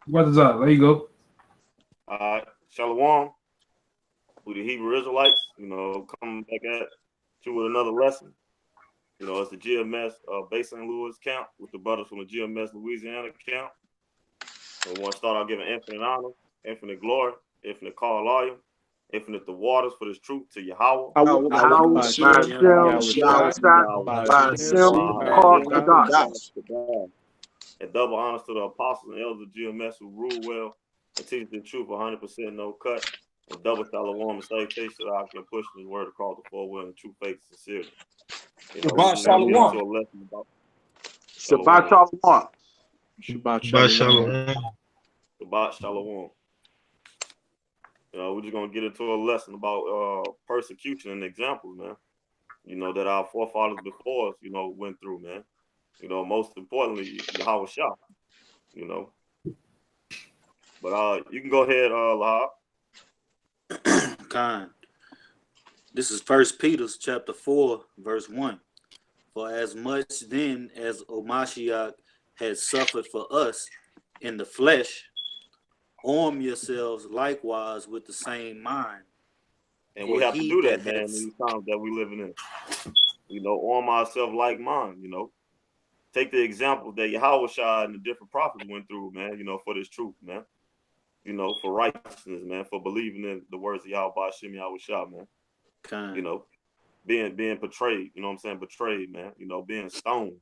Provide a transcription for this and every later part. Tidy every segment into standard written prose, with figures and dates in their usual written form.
Brothers up. There you go. Shalom, who the Hebrew Israelites, coming back at you with another lesson. It's the GMS Bay St. Louis camp with the brothers from the GMS Louisiana camp. We want to start out giving infinite honor, infinite glory, infinite call, infinite the waters for this truth to Yahweh. And double honors to the apostles and elders of GMS who rule well and teach the truth 100% no cut. And double shalom and salutation that I can push this word across the four will in true faith and sincerity. Shabbat shalom. Shabbat shalom. Shabbat shalom. Shabbat shalom. We're just gonna get into a lesson about persecution and examples, man. That our forefathers before us, went through, man. Most importantly, Yahweh Shah. But you can go ahead, Lahab. Khan. This is 1 Peter chapter 4, verse 1. For as much then as Mashiach had suffered for us in the flesh, arm yourselves likewise with the same mind. And we have to do that, man, in these times that we living in. Arm ourselves like mind, Take the example that Yahweh Shah and the different prophets went through, man, for this truth, man. For righteousness, man, for believing in the words of Yahweh Hashem Yahweh Shah, man. Being portrayed, betrayed, man, being stoned,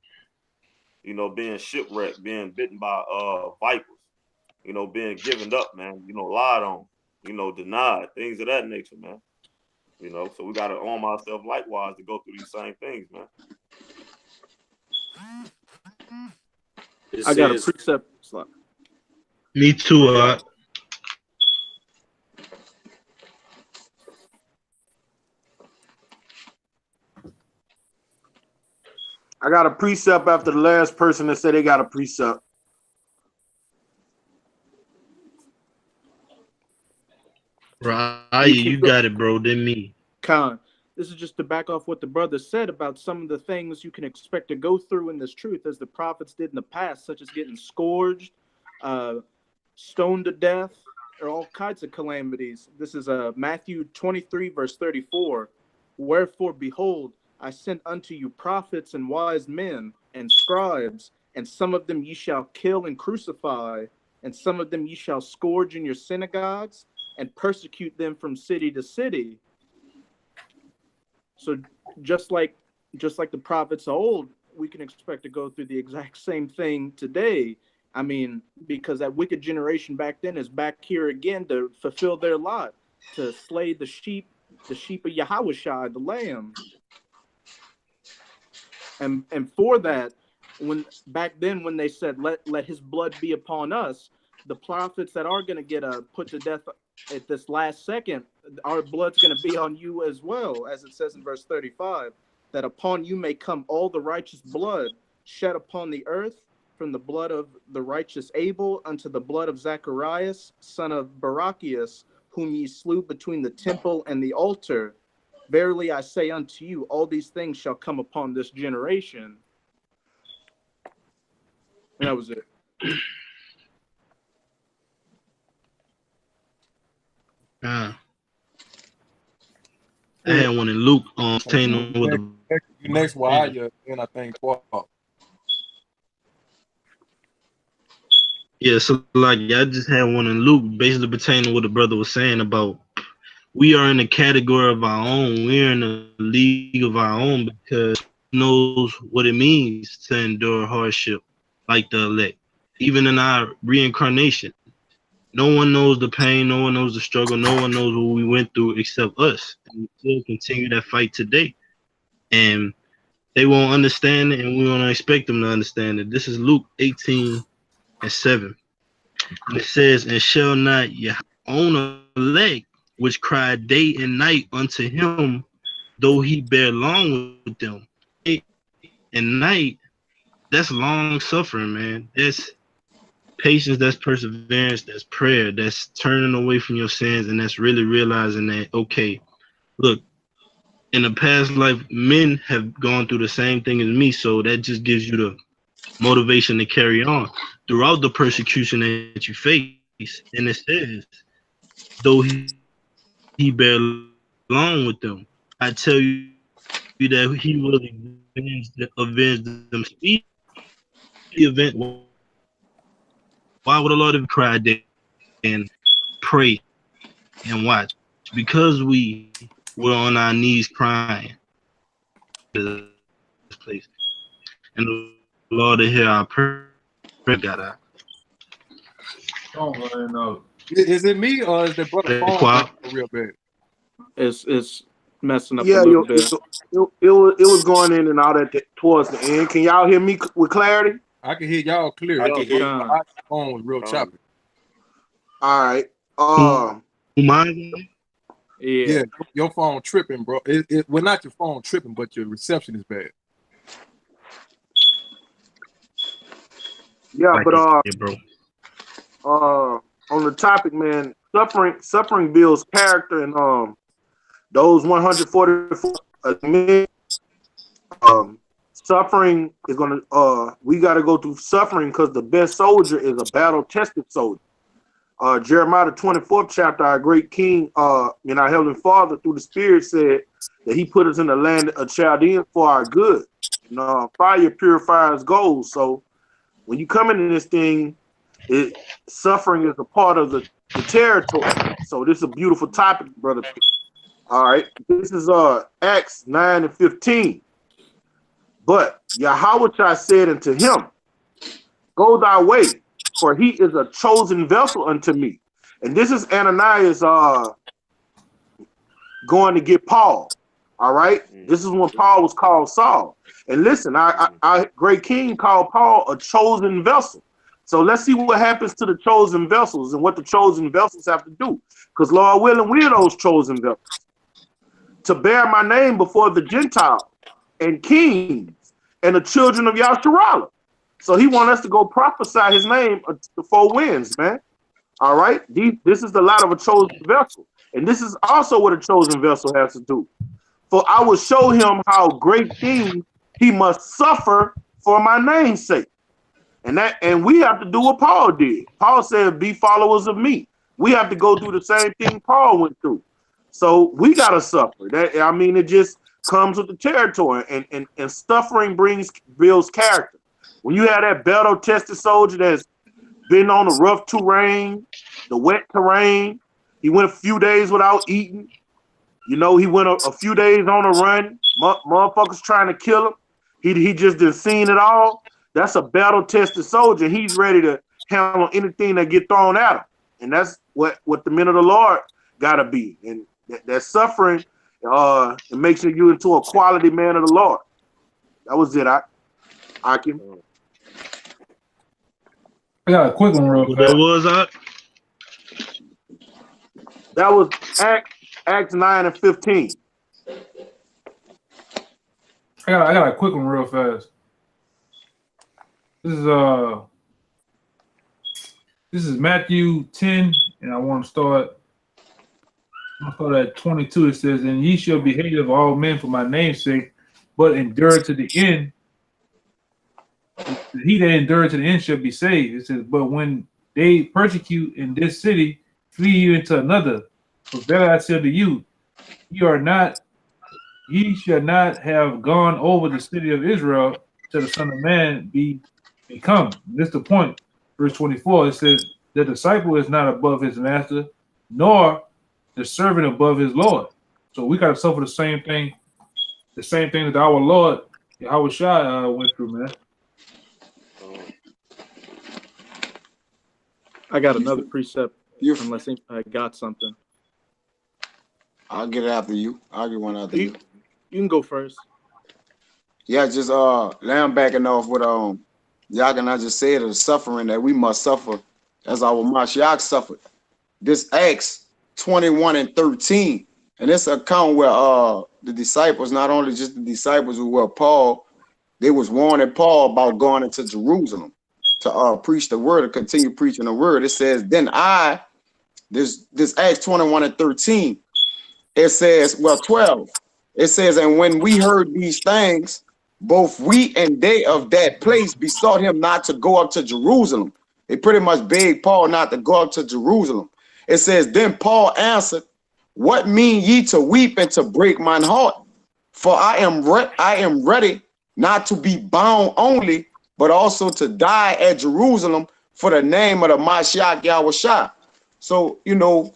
being shipwrecked, being bitten by vipers, being given up, man, lied on, denied, things of that nature, man. So we gotta arm ourselves likewise to go through these same things, man. I got a precept. Me too. I got a precept after the last person that said they got a precept. Right, you got it, bro. Then me. Khan. This is just to back off what the brother said about some of the things you can expect to go through in this truth as the prophets did in the past, such as getting scourged, stoned to death, or all kinds of calamities. This is Matthew 23, verse 34. Wherefore, behold, I sent unto you prophets and wise men and scribes, and some of them ye shall kill and crucify, and some of them ye shall scourge in your synagogues, and persecute them from city to city. So just like the prophets of old, we can expect to go through the exact same thing today. I mean, because that wicked generation back then is back here again to fulfill their lot, to slay the sheep of Yahweh Shai, the lamb. And for that, when they said, let his blood be upon us, the prophets that are going to get put to death at this last second, our blood's going to be on you as well, as it says in verse 35, that upon you may come all the righteous blood shed upon the earth, from the blood of the righteous Abel unto the blood of Zacharias, son of Barachias, whom ye slew between the temple and the altar. Verily I say unto you, all these things shall come upon this generation. And that was it. I had one in Luke with the next while you and I think Paul. Yeah, so like I just had one in Luke, basically pertaining to what the brother was saying about we are in a category of our own, we're in a league of our own because knows what it means to endure hardship like the elect. Even in our reincarnation. No one knows the pain, no one knows the struggle, no one knows what we went through except us. And we still continue that fight today. And they won't understand it, and we don't expect them to understand it. This is Luke 18:7. And it says, and shall not your own elect, which cry day and night unto him, though he bear long with them. Day and night, that's long suffering, man. That's patience, that's perseverance, that's prayer, that's turning away from your sins, and that's really realizing that, okay, look, in a past life, men have gone through the same thing as me. So that just gives you the motivation to carry on throughout the persecution that you face. And it says, though he bear along with them, I tell you that he will avenge them speedy event. Why would the Lord have cried and pray and watch? Because we were on our knees crying to this place. And the Lord to hear our prayer. Got out. Oh, man, no. Is it me or is the brother phone real bad? It's messing up Yeah, a little bit. it was going in and out towards the end. Can y'all hear me with clarity? I can hear y'all clear. I can hear you. My phone was real choppy. All right. Mine? Yeah, your phone tripping, bro. Well, not your phone tripping, but your reception is bad. Yeah, but bro. on the topic, man, suffering builds character, and those 144 men, suffering is gonna we got to go through suffering because the best soldier is a battle-tested soldier. Jeremiah 24th chapter, our great King and our Heavenly Father through the Spirit said that He put us in the land of Chaldeans for our good. Fire purifies gold. So when you come into this thing, suffering is a part of the territory. So this is a beautiful topic, brother. All right, this is Acts 9 and 15. But Yahweh said unto him, go thy way, for he is a chosen vessel unto me. And this is Ananias going to get Paul. All right, this is when Paul was called Saul. And listen, our great King called Paul a chosen vessel. So let's see what happens to the chosen vessels and what the chosen vessels have to do. Because Lord willing, we're those chosen vessels to bear my name before the Gentiles and kings and the children of Yasharallah. So he wants us to go prophesy his name to the four winds, man. All right. This is the lot of a chosen vessel. And this is also what a chosen vessel has to do. For I will show him how great things he must suffer for my name's sake. And we have to do what Paul did. Paul said, be followers of me. We have to go through the same thing Paul went through. So we got to suffer. It just comes with the territory. And suffering builds character. When you have that battle-tested soldier that's been on the rough terrain, the wet terrain, he went a few days without eating. He went a few days on a run. Motherfuckers trying to kill him. He just done seen it all. That's a battle-tested soldier. He's ready to handle anything that get thrown at him. And that's what the men of the Lord got to be. And that suffering, it makes you into a quality man of the Lord. That was it, Akim. I got a quick one real fast. That was That was Acts 9 and 15. I got a quick one real fast. This is Matthew 10, and I want to start at 22. It says, and ye shall be hated of all men for my name's sake, but endure to the end. He that endureth to the end shall be saved. It says, but when they persecute in this city, flee you into another. For better I say to you, ye shall not have gone over the city of Israel till the Son of Man be come. This is the point. Verse 24, it says, the disciple is not above his master, nor the servant above his Lord. So we got to suffer the same thing that our Lord, Yahweh Shai, went through, man. I got another precept. Unless I got something. I'll get it after you. I'll get one after you. You can go first. Yeah, just laying backing off what Yagana just said, the suffering that we must suffer as our Mashiach suffered. This Acts 21 and 13, and this account where the disciples, not only just the disciples who were Paul, they was warning Paul about going into Jerusalem to preach the word, to continue preaching the word. It says, then this Acts 21 and 13, it says, 12, It says, and when we heard these things, both we and they of that place besought him not to go up to Jerusalem. They pretty much begged Paul not to go up to Jerusalem. It says, then Paul answered, what mean ye to weep and to break mine heart? For I am ready not to be bound only, but also to die at Jerusalem for the name of the Mashiach Yahushua. So, you know,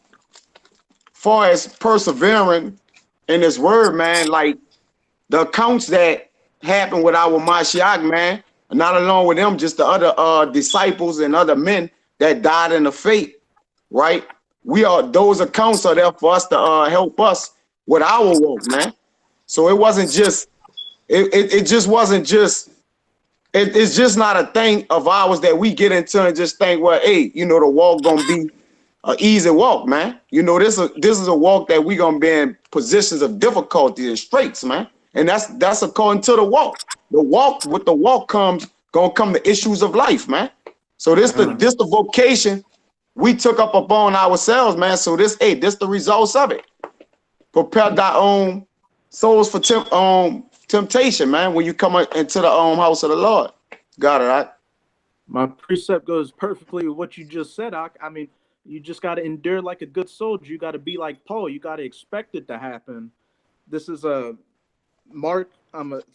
far as persevering in this word, man, like the accounts that happened with our Mashiach, man, not along with them, just the other disciples and other men that died in the faith, right? Those accounts are there for us to help us with our walk, man. So it wasn't just, it just wasn't just, it's just not a thing of ours that we get into and just think, well, hey, you know, the walk gonna be an easy walk, man. You know, this is a walk that we gonna be in positions of difficulty and straits, man. And that's according to the walk. With the walk gonna come the issues of life, man. So this the vocation we took up upon ourselves, man. So this the results of it. Prepare thy own souls for temptation, man. When you come into the house of the Lord. Got it, right? My precept goes perfectly with what you just said, Ak. I mean, you just got to endure like a good soldier. You got to be like Paul. You got to expect it to happen. This is Mark,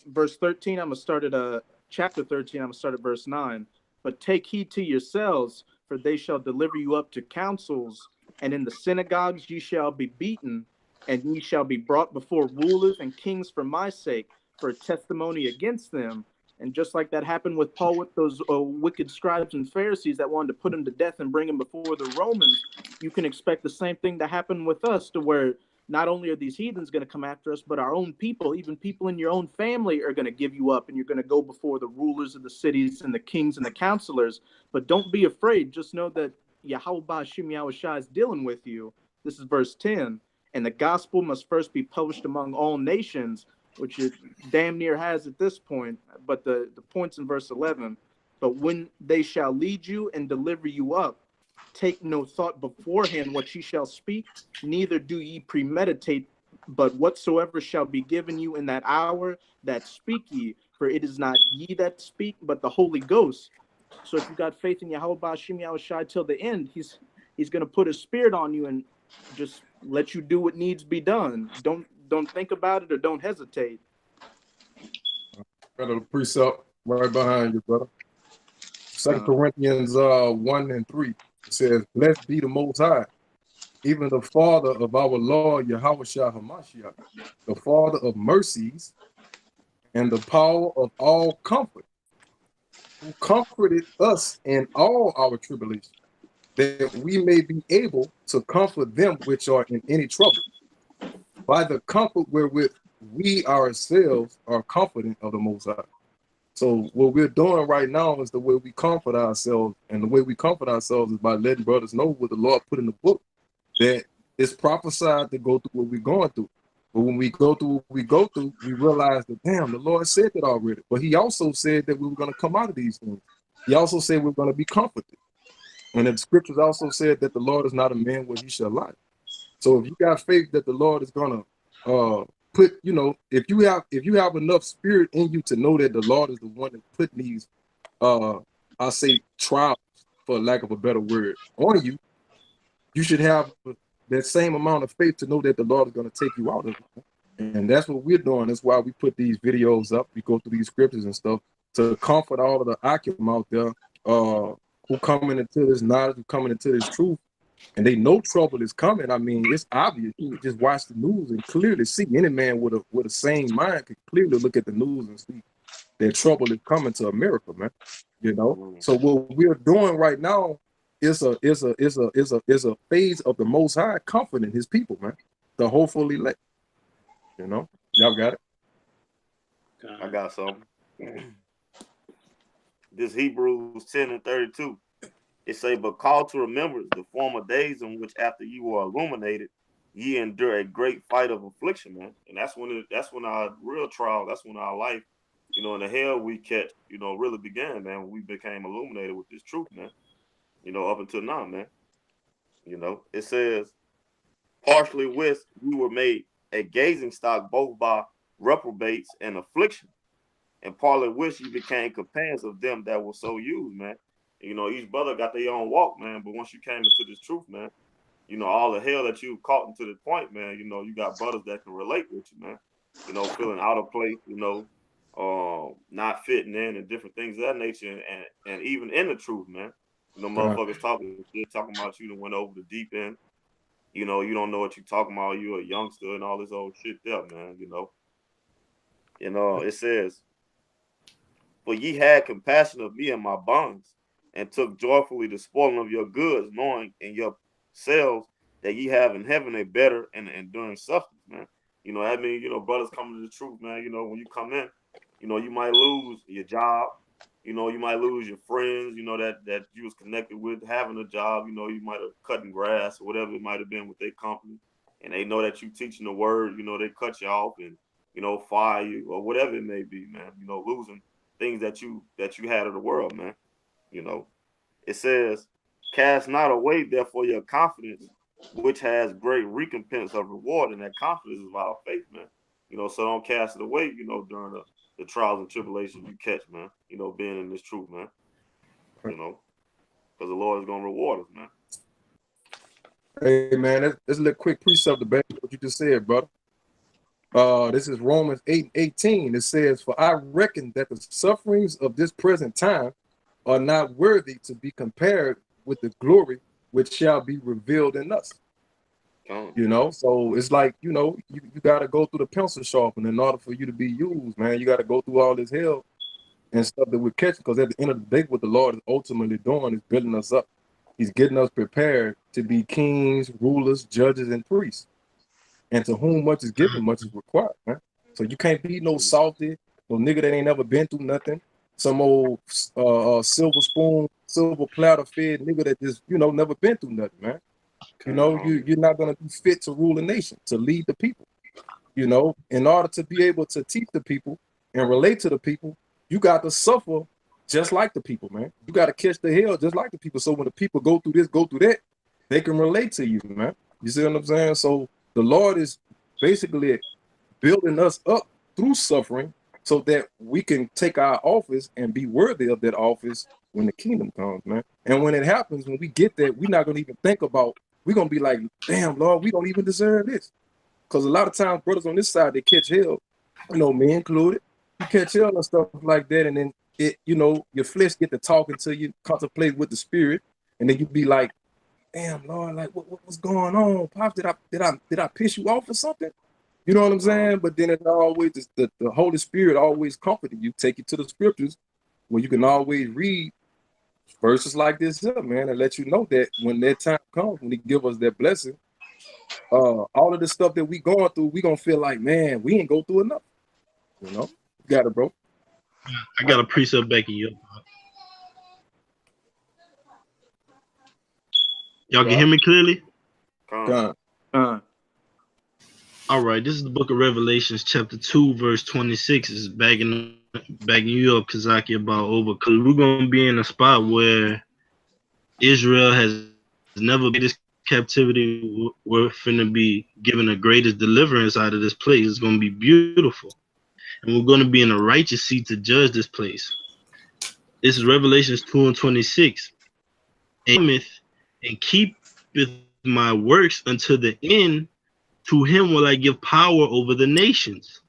verse 13. I'm going to start at chapter 13. I'm going to start at verse 9. But take heed to yourselves, for they shall deliver you up to councils, and in the synagogues ye shall be beaten, and ye shall be brought before rulers and kings for my sake, for a testimony against them. And just like that happened with Paul with those wicked scribes and Pharisees that wanted to put him to death and bring him before the Romans, you can expect the same thing to happen with us, to where not only are these heathens going to come after us, but our own people, even people in your own family, are going to give you up, and you're going to go before the rulers of the cities and the kings and the counselors. But don't be afraid. Just know that Yahweh Ba'ashim Yahushua is dealing with you. This is verse 10. And the gospel must first be published among all nations, which it damn near has at this point. But the point's in verse 11. But when they shall lead you and deliver you up, take no thought beforehand what ye shall speak, neither do ye premeditate, but whatsoever shall be given you in that hour, that speak ye. For it is not ye that speak, but the Holy Ghost. So if you got faith in Yahweh Ba'ashim Yahushua till the end, he's going to put his spirit on you and just let you do what needs to be done. Don't think about it or don't hesitate. Got a precept right behind you, brother. 2 Corinthians 1 and 3. It says, blessed be the Most High, even the Father of our Lord Yahushua HaMashiach, the Father of mercies and the power of all comfort, who comforted us in all our tribulation, that we may be able to comfort them which are in any trouble, by the comfort wherewith we ourselves are comforting of the Most High. So what we're doing right now is the way we comfort ourselves, and the way we comfort ourselves is by letting brothers know what the Lord put in the book, that it's prophesied to go through what we're going through. But when we go through what we go through, we realize that, damn, the Lord said that already. But he also said that we were going to come out of these things. He also said we're going to be comforted. And the scriptures also said that the Lord is not a man where he shall lie. So if you got faith that the Lord is going to put, you know, if you have enough spirit in you to know that the Lord is the one that put these, I say trials, for lack of a better word, on you, you should have that same amount of faith to know that the Lord is going to take you out of it. And that's what we're doing. That's why we put these videos up. We go through these scriptures and stuff to comfort all of the Akim out there who coming into this knowledge, who coming into this truth, and they know trouble is coming. I mean, it's obvious. You can just watch the news and clearly see. Any man with a sane mind can clearly look at the news and see that trouble is coming to America, man. You know. So what we're doing right now is a phase of the Most High comforting His people, man. The hopefully elect. You know, y'all got it. I got something. This Hebrews 10 and 32. It say, but call to remembrance the former days in which after you were illuminated, ye endure a great fight of affliction, man. And that's when our real trial, that's when our life, you know, in the hell we catch, you know, really began, man. When we became illuminated with this truth, man. You know, up until now, man. You know, it says, partially with we were made a gazing stock both by reprobates and affliction, and partly which you became companions of them that were so used, man. You know, each brother got their own walk, man. But once you came into this truth, man, you know, all the hell that you caught into the point, man, you know, you got brothers that can relate with you, man. You know, feeling out of place, you know, not fitting in and different things of that nature, and even in the truth, man. You know, motherfuckers talking about you that went over the deep end. You know, you don't know what you're talking about. You're a youngster and all this old shit there, man. You know, it says, "For ye had compassion of me and my bonds, and took joyfully the spoiling of your goods, knowing in yourselves that ye have in heaven a better and enduring substance," man. You know, that means, you know, brothers coming to the truth, man. You know, when you come in, you know, you might lose your job. You know, you might lose your friends, you know, that you was connected with having a job. You know, you might have cutting grass or whatever it might have been with their company. And they know that you teaching the word, you know, they cut you off and, you know, fire you or whatever it may be, man. You know, losing things that you had of the world, man. You know, it says, "Cast not away, therefore, your confidence, which has great recompense of reward," and that confidence is our faith, man. You know, so don't cast it away, you know, during the trials and tribulations you catch, man. You know, being in this truth, man. You know, because the Lord is going to reward us, man. Hey, man, that's a little quick precept to back what you just said, brother. This is Romans 8:18. It says, "For I reckon that the sufferings of this present time are not worthy to be compared with the glory which shall be revealed in us." You know, so it's like, you know, you got to go through the pencil sharpening in order for you to be used, man. You got to go through all this hell and stuff that we're catching, because at the end of the day, what the Lord is ultimately doing is building us up. He's getting us prepared to be kings, rulers, judges, and priests. And to whom much is given, much is required, man. So you can't be no softy, no nigga that ain't never been through nothing, some old silver spoon, silver platter fed nigga that just, you know, never been through nothing, man. You know, you're not gonna be fit to rule a nation, to lead the people. You know, in order to be able to teach the people and relate to the people, you got to suffer just like the people, man. You got to catch the hell just like the people. So when the people go through this, go through that, they can relate to you, man. You see what I'm saying? So the Lord is basically building us up through suffering so that we can take our office and be worthy of that office when the kingdom comes, man. And when it happens, when we get there, we're not going to even think about, we're going to be like, damn, Lord, we don't even deserve this. Because a lot of times, brothers on this side, they catch hell, you know, me included. You catch hell and stuff like that, and then it, you know, your flesh get to talking to you, contemplate with the spirit, and then you be like, damn, Lord, like what's going on? Pops, did I piss you off or something? You know what I'm saying? But then it's always the Holy Spirit always comforting you, take you to the scriptures where you can always read verses like this here, man, and let you know that when that time comes, when He give us that blessing, all of the stuff that we going through, we gonna feel like, man, we ain't go through enough. You know, you got it, bro. I got a precept back in you. Y'all can hear me clearly? All right, this is the book of Revelations, chapter 2, verse 26. Is backing you up, Kazaki, about over, because we're going to be in a spot where Israel has never been in this captivity. We're finna be given the greatest deliverance out of this place. It's going to be beautiful. And we're going to be in a righteous seat to judge this place. This is Revelations 2 and 26. And keepeth my works unto the end, to him will I give power over the nations.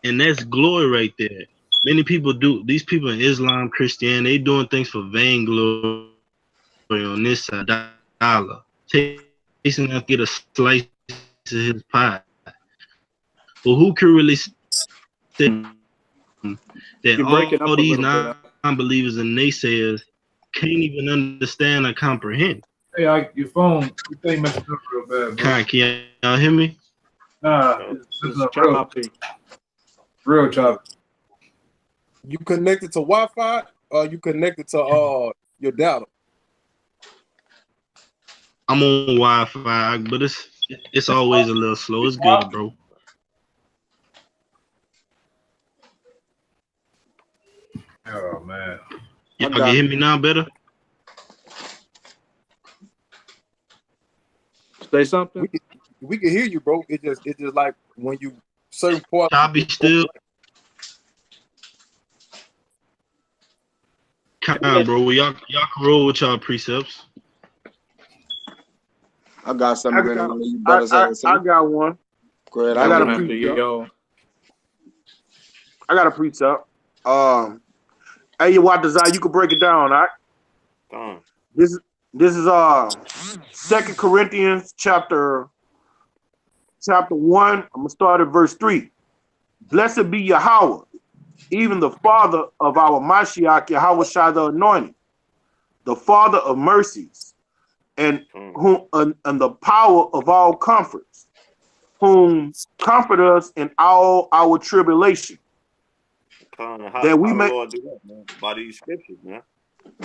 And that's glory right there. Many people do, these people in Islam, Christianity, they doing things for vainglory on this side, dollar. Chasing to get a slice of his pie. But who can really say that all these non-believers and naysayers can't even understand or comprehend? Hey, your phone, your thing messing up real bad, bro. Can y'all hear me? Nah, it's choppy. Real choppy. You connected to Wi-Fi or you connected to your data? I'm on Wi-Fi, but it's always a little slow. It's good, bro. Oh man. Y'all can hear me now better? Say something. We can hear you, bro. It's just like when you certain parts. I'll be still. Come, bro. Y'all can roll with y'all precepts. I got something. I got one. Go ahead. I got a after precept. yo. I got a precept. Hey, you what desire? You can break it down, all right? This is 2 Corinthians chapter 1. I'm gonna start at verse 3. Blessed be Yahweh, even the Father of our Mashiach, Yahweh Shai the Anointed, the Father of mercies, and the power of all comforts, whom comfort us in all our tribulation. How that we the may Lord do that, man? By these scriptures, man.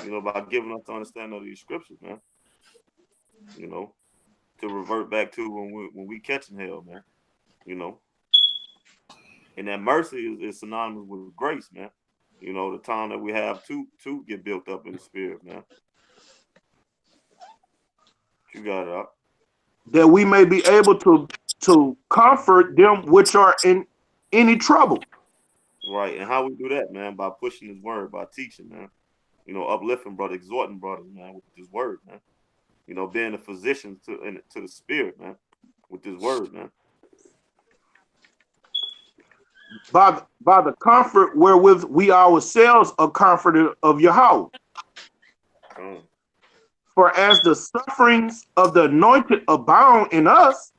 You know, by giving us the understanding of these scriptures, man. You know, to revert back to when we catching hell, man. You know, and that mercy is synonymous with grace, man. You know, the time that we have to get built up in the spirit, man. You got it up. That we may be able to comfort them which are in any trouble. Right, and how we do that, man? By pushing His word, by teaching, man. You know, uplifting brothers, exhorting brothers, man, with His word, man. You know, being a physician to the spirit, man, with His word, man. By the comfort wherewith we ourselves are comforted of Yahweh. For as the sufferings of the anointed abound in us,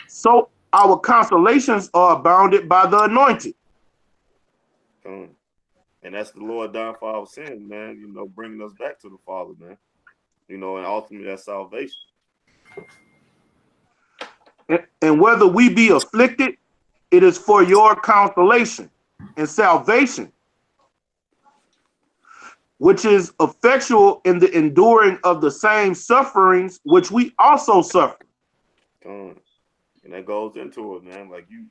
so our consolations are abounded by the anointed. And that's the Lord dying for our sins, man. You know, bringing us back to the Father, man. You know, and ultimately that's salvation. And whether we be afflicted, it is for your consolation and salvation, which is effectual in the enduring of the same sufferings which we also suffer. And that goes into it, man. Like you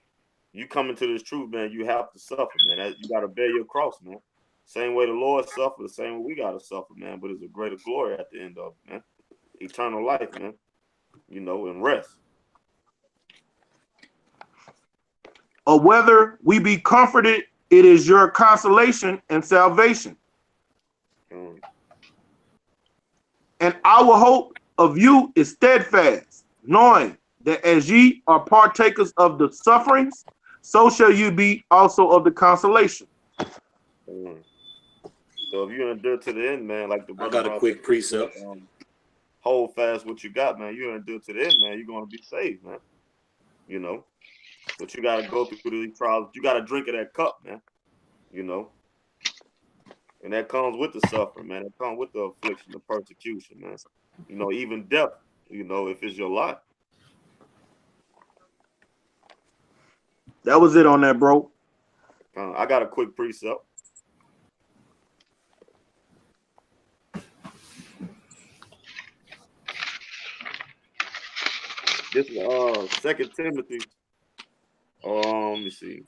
come into this truth, man, you have to suffer, man. You got to bear your cross, man. Same way the Lord suffered, the same way we got to suffer, man. But it's a greater glory at the end of it, man. Eternal life, man. You know, and rest. Or whether we be comforted, it is your consolation and salvation. And our hope of you is steadfast, knowing that as ye are partakers of the sufferings, so shall you be also of the consolation. So if you endure to the end, man, like the I got a quick precept. Hold fast what you got, man. You endure to the end, man. You're gonna be saved, man. You know, but you gotta go through these trials. You gotta drink of that cup, man. You know, and that comes with the suffering, man. It comes with the affliction, the persecution, man. You know, even death. You know, if it's your life. That was it on that, bro. I got a quick precept. This is 2 Timothy. Let me see.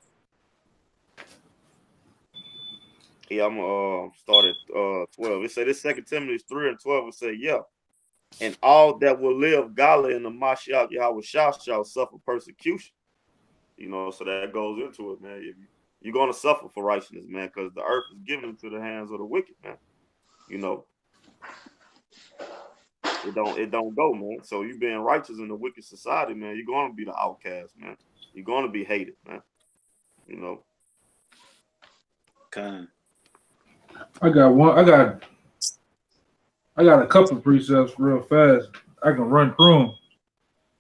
Yeah, I'm gonna start at 12. It said this 2 Timothy 3 and 12. It say, yeah. And all that will live godly in the Mashiach Yahweh shall suffer persecution. You know, so that goes into it, man. You're gonna suffer for righteousness, man, because the earth is given into the hands of the wicked, man. You know. It don't go, man. So you being righteous in the wicked society, man, you're gonna be the outcast, man. You're gonna be hated, man. You know. Okay. I got one. I got a couple of precepts real fast. I can run through them.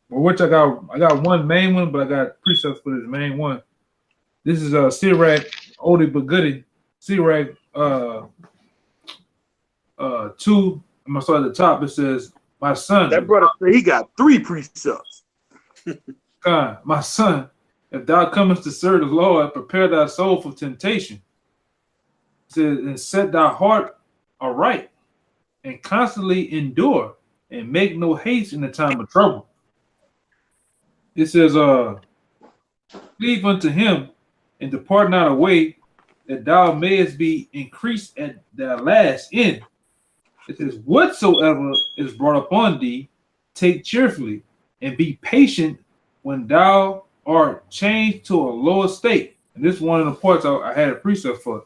Well, which I got one main one, but I got precepts for this main one. This is Sirach, oldie but goodie. Sirach 2. I'm gonna start at the top. It says, "My son." That brother said he got 3 precepts. God, my son, if thou comest to serve the Lord, prepare thy soul for temptation. It says, and set thy heart aright, and constantly endure, and make no haste in the time of trouble. It says, cleave unto him, and depart not away, that thou mayest be increased at thy last end. It says, whatsoever is brought upon thee, take cheerfully, and be patient when thou art changed to a lower state. And this is one of the parts I had a precept for.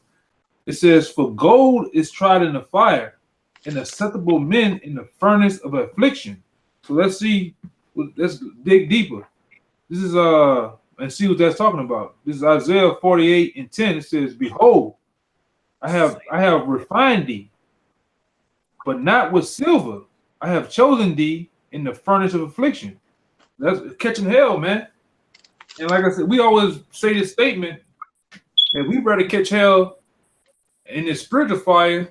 It says, for gold is tried in the fire, and acceptable men in the furnace of affliction. So let's see, let's dig deeper. This is and see what that's talking about. This is Isaiah 48:10. It says, behold, I have refined thee, but not with silver. I have chosen thee in the furnace of affliction. That's catching hell, man. And like I said, we always say this statement that we'd rather catch hell in this spiritual fire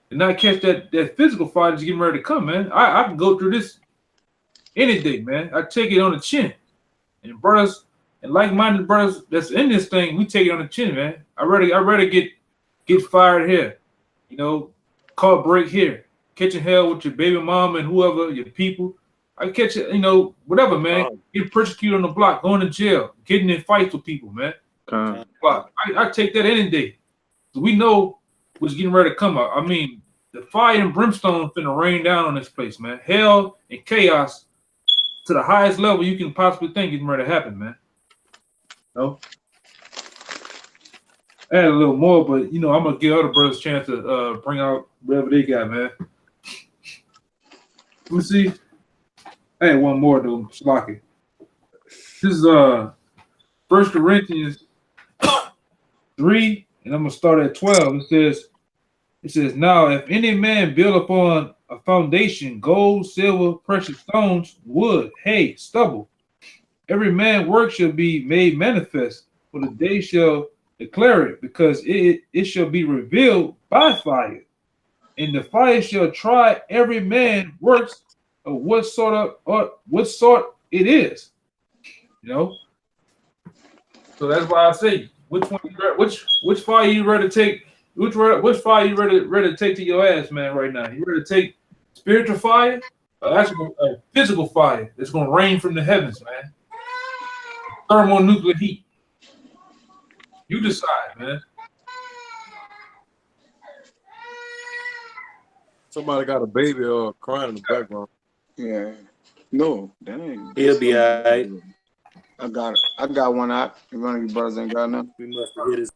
and not catch that physical fire that's getting ready to come, man. I can go through this any day, man. I take it on the chin. And brothers and like-minded brothers that's in this thing, we take it on the chin, man. I rather get fired here, you know, caught break here, catching hell with your baby mom and whoever, your people. I catch it, you know, whatever, man. Get persecuted on the block, going to jail, getting in fights with people, man. I take that any day. So we know what's getting ready to come out. I mean, the fire and brimstone finna rain down on this place, man. Hell and chaos to the highest level you can possibly think getting ready to happen, man. No? Add a little more, but you know, I'm gonna give other brothers a chance to bring out whatever they got, man. Let me see. I had one more though, Slocky. This is 1 Corinthians 3, and I'm gonna start at 12. It says, now if any man build upon a foundation, gold, silver, precious stones, wood, hay, stubble, every man work shall be made manifest, for the day shall declare it, because it shall be revealed by fire, and the fire shall try every man works of what sort it is. You know, so that's why I say, which fire you ready to take? Which fire you ready to take to your ass, man? Right now, you ready to take spiritual fire, or actual physical fire that's gonna rain from the heavens, man? Thermonuclear heat. You decide, man. Somebody got a baby crying in the background. Yeah. No, that ain't. He'll be all right. I got one out. If one of you brothers ain't got none. We must have hit his.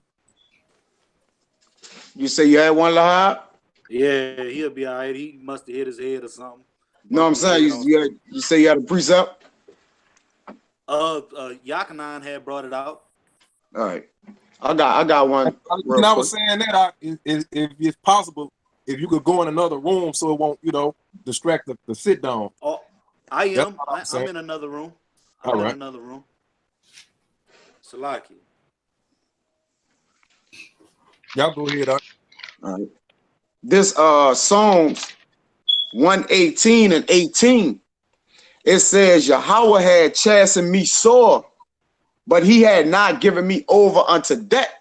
You say you had one, Lahab? Yeah, he'll be all right. He must have hit his head or something. No, I'm saying you say you had a precept? Yakanan had brought it out. All right. I got one. And I was saying that if it's possible, if you could go in another room so it won't, you know, distract the sit down. Oh, I am. I'm in another room. I'm in another room. Salaki. Y'all go ahead. All right. This Psalms 118 and 18. It says, Yahweh had chastened me sore, but he had not given me over unto death.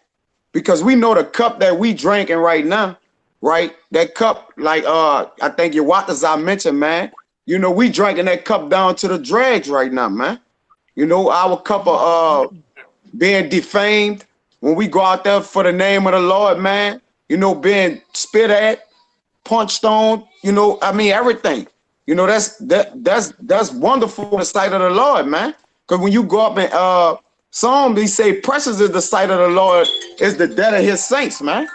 Because we know the cup that we drinking right now, right? That cup, like I think your Waters I mentioned, man. You know, we drinking that cup down to the dregs right now, man. You know, our cup of being defamed when we go out there for the name of the Lord, man. You know, being spit at, punched on, you know, I mean everything. You know, that's wonderful in the sight of the Lord, man. Because when you go up in Psalm, they say precious is the sight of the Lord, is the death of his saints, man.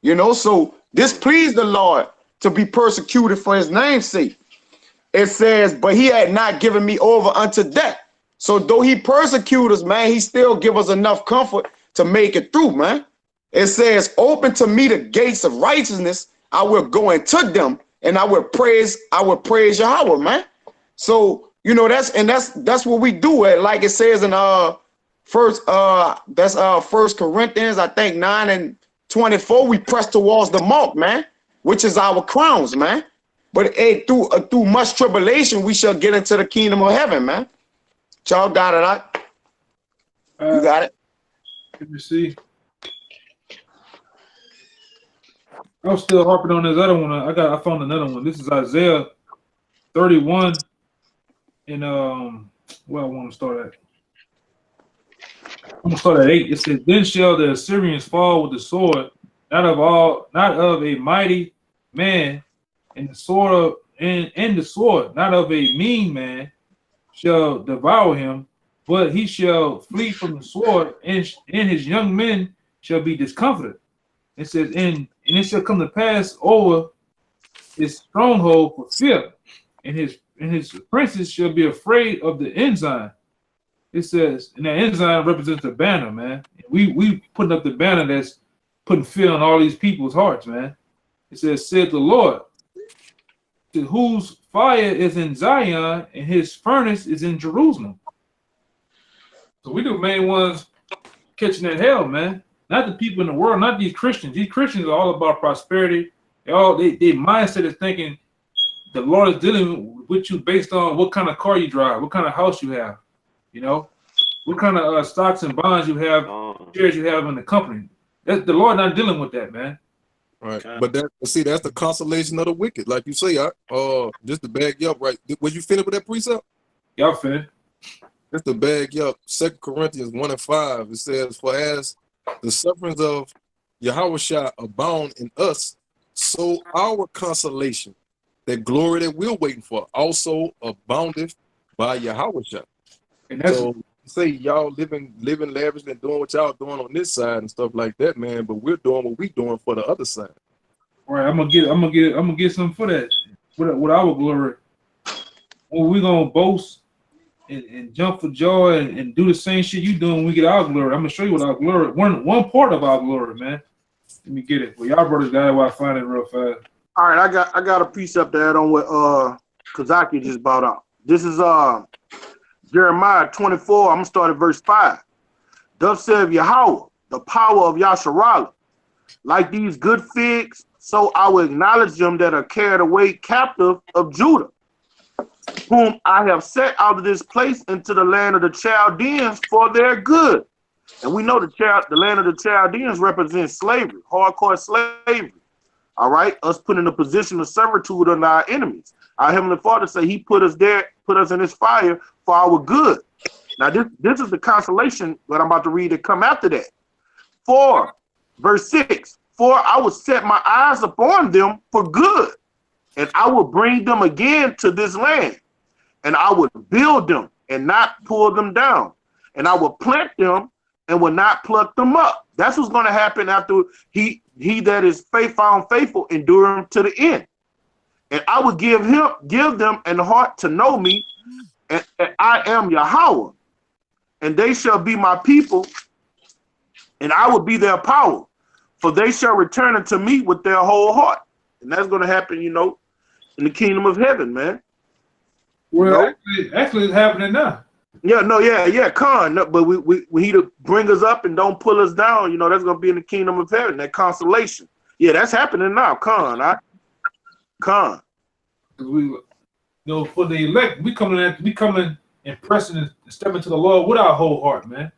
You know, so this pleased the Lord to be persecuted for his name's sake. It says, but he had not given me over unto death. So though he persecute us, man, he still give us enough comfort to make it through, man. It says, open to me the gates of righteousness. I will go into them and I will praise Yahweh, man. So, you know, that's what we do. Like it says in First Corinthians, I think 9 and 24, we press towards the mark, man, which is our crowns, man. But through much tribulation, we shall get into the kingdom of heaven, man. Y'all got it, right? You got it? Let me see. I'm still harping on this other one. I found another one. This is Isaiah 31, and where I want to start at. I'm gonna start at 8. It says, "Then shall the Assyrians fall with the sword, not of a mighty man, and the sword, not of a mean man, shall devour him, but he shall flee from the sword, and his young men shall be discomfited. It says, and it shall come to pass over his stronghold for fear, and his princes shall be afraid of the ensign. It says, and that ensign represents the banner, man. We putting up the banner that's putting fear on all these people's hearts, man. It says, said the Lord, to whose fire is in Zion, and his furnace is in Jerusalem. So we the main ones catching that hell, man. Not the people in the world, not these Christians. These Christians are all about prosperity. Their mindset is thinking the Lord is dealing with you based on what kind of car you drive, what kind of house you have, you know, what kind of stocks and bonds you have, shares you have in the company. The Lord not dealing with that, man. Right, but that's the consolation of the wicked, like you say. Just to bag you up, right? Was you finished with that precept? Y'all finished. Just to bag you up, 2 Corinthians 1:5. It says, "For as the sufferings of Yahushua abound in us, so our consolation, that glory that we're waiting for, also aboundeth by Yahushua." And that's so say y'all living lavishly and doing what y'all doing on this side and stuff like that, man. But we're doing what we doing for the other side. All right, I'm gonna get something for that. With our glory, well, we're gonna boast and jump for joy and do the same shit you doing when we get our glory. I'm gonna show you what our glory. One part of our glory, man. Let me get it. Well, y'all brothers got it while I find it real fast. All right, I got a precept to add on what Kazaki just brought out. This is Jeremiah 24. I'm gonna start at verse 5. Thus saith Yahweh, the power of Yasharallah, like these good figs, so I will acknowledge them that are carried away captive of Judah, whom I have set out of this place into the land of the Chaldeans for their good. And we know the land of the Chaldeans represents slavery, hardcore slavery. All right, us put in a position of servitude under our enemies. Our Heavenly Father said He put us there, put us in His fire for our good. Now this is the consolation that I'm about to read to come after that. 4, verse 6. For I will set my eyes upon them for good, and I will bring them again to this land, and I will build them and not pull them down, and I will plant them and will not pluck them up. That's what's going to happen after he that is found faithful endure him to the end. And I will give them an heart to know me, and I am Yahweh, and they shall be my people, and I will be their power, for they shall return unto me with their whole heart. And that's going to happen, in the kingdom of heaven, man. Well, actually it's happening now. Yeah, Khan. No, but we he to bring us up and don't pull us down, that's going to be in the kingdom of heaven, that consolation. Yeah, that's happening now, Khan. Khan. For the elect, we coming and pressing and stepping to the Lord with our whole heart, man.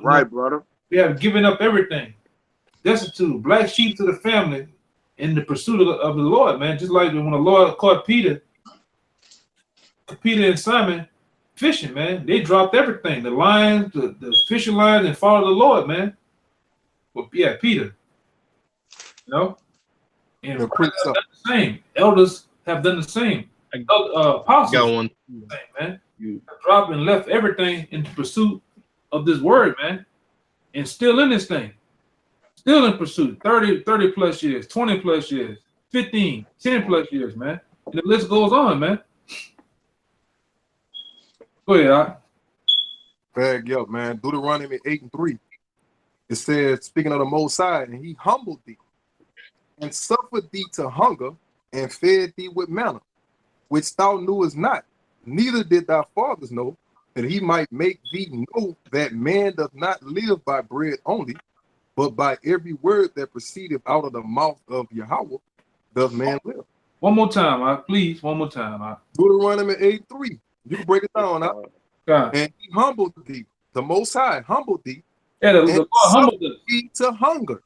Right, brother. We have given up everything, destitute, black sheep to the family, in the pursuit of the Lord, man. Just like when the Lord caught Peter and Simon fishing, man. They dropped everything, the lines, the fishing lines, and followed the Lord, man. Well, yeah, Peter. And the the same. Elders have done the same. Apostles got one. Same, man. You dropped and left everything in pursuit of this word, man. And still in this thing. Still in pursuit. 30 plus years, 20 plus years, 15, 10 plus years, man. And the list goes on, man. Go ahead, Bag up, man. Deuteronomy 8:3. It says, speaking of the Most High, and He humbled thee, and suffered thee to hunger, and fed thee with manna, which thou knewest not, neither did thy fathers know, that He might make thee know that man doth not live by bread only, but by every word that proceedeth out of the mouth of Yahweh doth man live. One more time, please. One more time, Deuteronomy 8:3. You can break it down, And He humbled thee, the Most High humbled thee, the Lord humbled thee to hunger.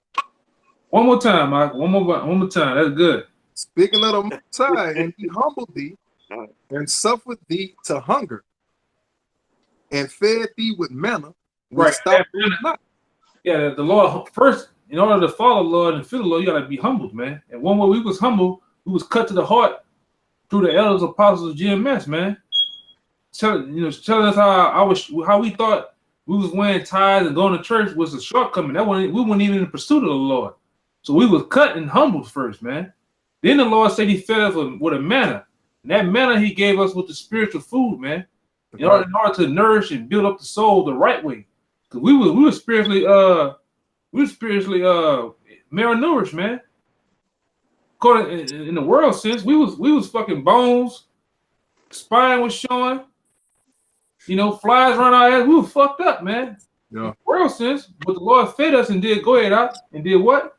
One more time, Mike. One more time. That's good. Speaking of the Most High, and He humbled thee, and suffered thee to hunger, and fed thee with manna, which thou knewest not. Yeah, the Lord first, in order to follow the Lord and feel the Lord, you gotta be humbled, man. And one way we was humble, we was cut to the heart through the elders, apostles of GMS, man. telling us how we thought we was wearing ties and going to church was a shortcoming. We weren't even in pursuit of the Lord. So we was cut and humbled first, man. Then the Lord said he fed us with a manna. And that manna he gave us with the spiritual food, man. In order to nourish and build up the soul the right way. Because we were spiritually malnourished, man. According in the world sense, we was fucking bones, spine was showing, flies running our ass. We were fucked up, man. Yeah. In the world sense, but the Lord fed us and did did what?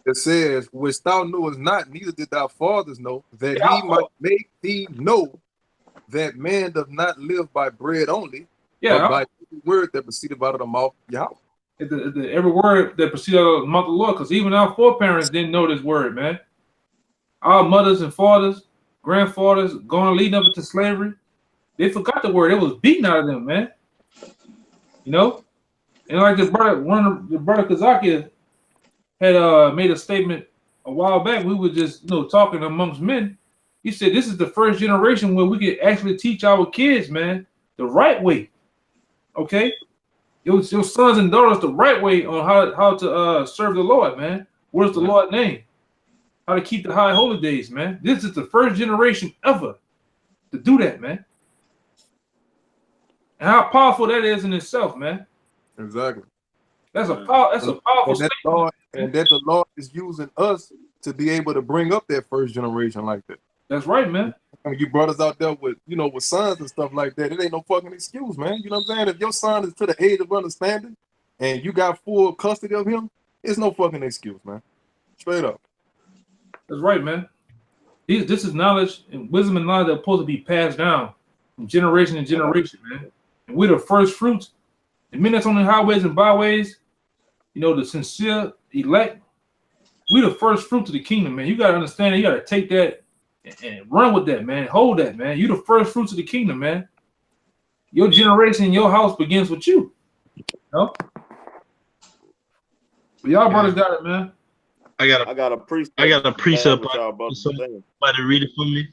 It says, which thou knewest not, neither did thy fathers know, that he might make thee know that man does not live by bread only, but by every word that proceeded out of the mouth of Yahweh. Every word that proceeded out of the mouth of the Lord, because even our foreparents didn't know this word, man. Our mothers and fathers, grandfathers, leading up into slavery, they forgot the word. It was beaten out of them, man. And like the brother Kazaki had made a statement a while back. We were just talking amongst men. He said this is the first generation where we can actually teach our kids, man, the right way. Okay, your sons and daughters the right way on how to serve the Lord, man. What is the Lord's name? How to keep the high holy days, man. This is the first generation ever to do that, man. And how powerful that is in itself, man. Exactly. That's a powerful statement. And that the Lord is using us to be able to bring up that first generation like that. That's right, man. You brothers out there with with sons and stuff like that, it ain't no fucking excuse, man. You know what I'm saying? If your son is to the age of understanding and you got full custody of him, it's no fucking excuse, man. Straight up. That's right, man. This is knowledge and wisdom and knowledge that are supposed to be passed down from generation to generation, man. And we're the first fruits. The men that's on the highways and byways, the sincere elect, we're the first fruit to the kingdom, man. You got to understand, you got to take that and run with that, man. Hold that, man. You're the first fruits of the kingdom, man. Your generation, your house begins with you. But y'all brothers got it, man. I got a precept. Somebody read it for me.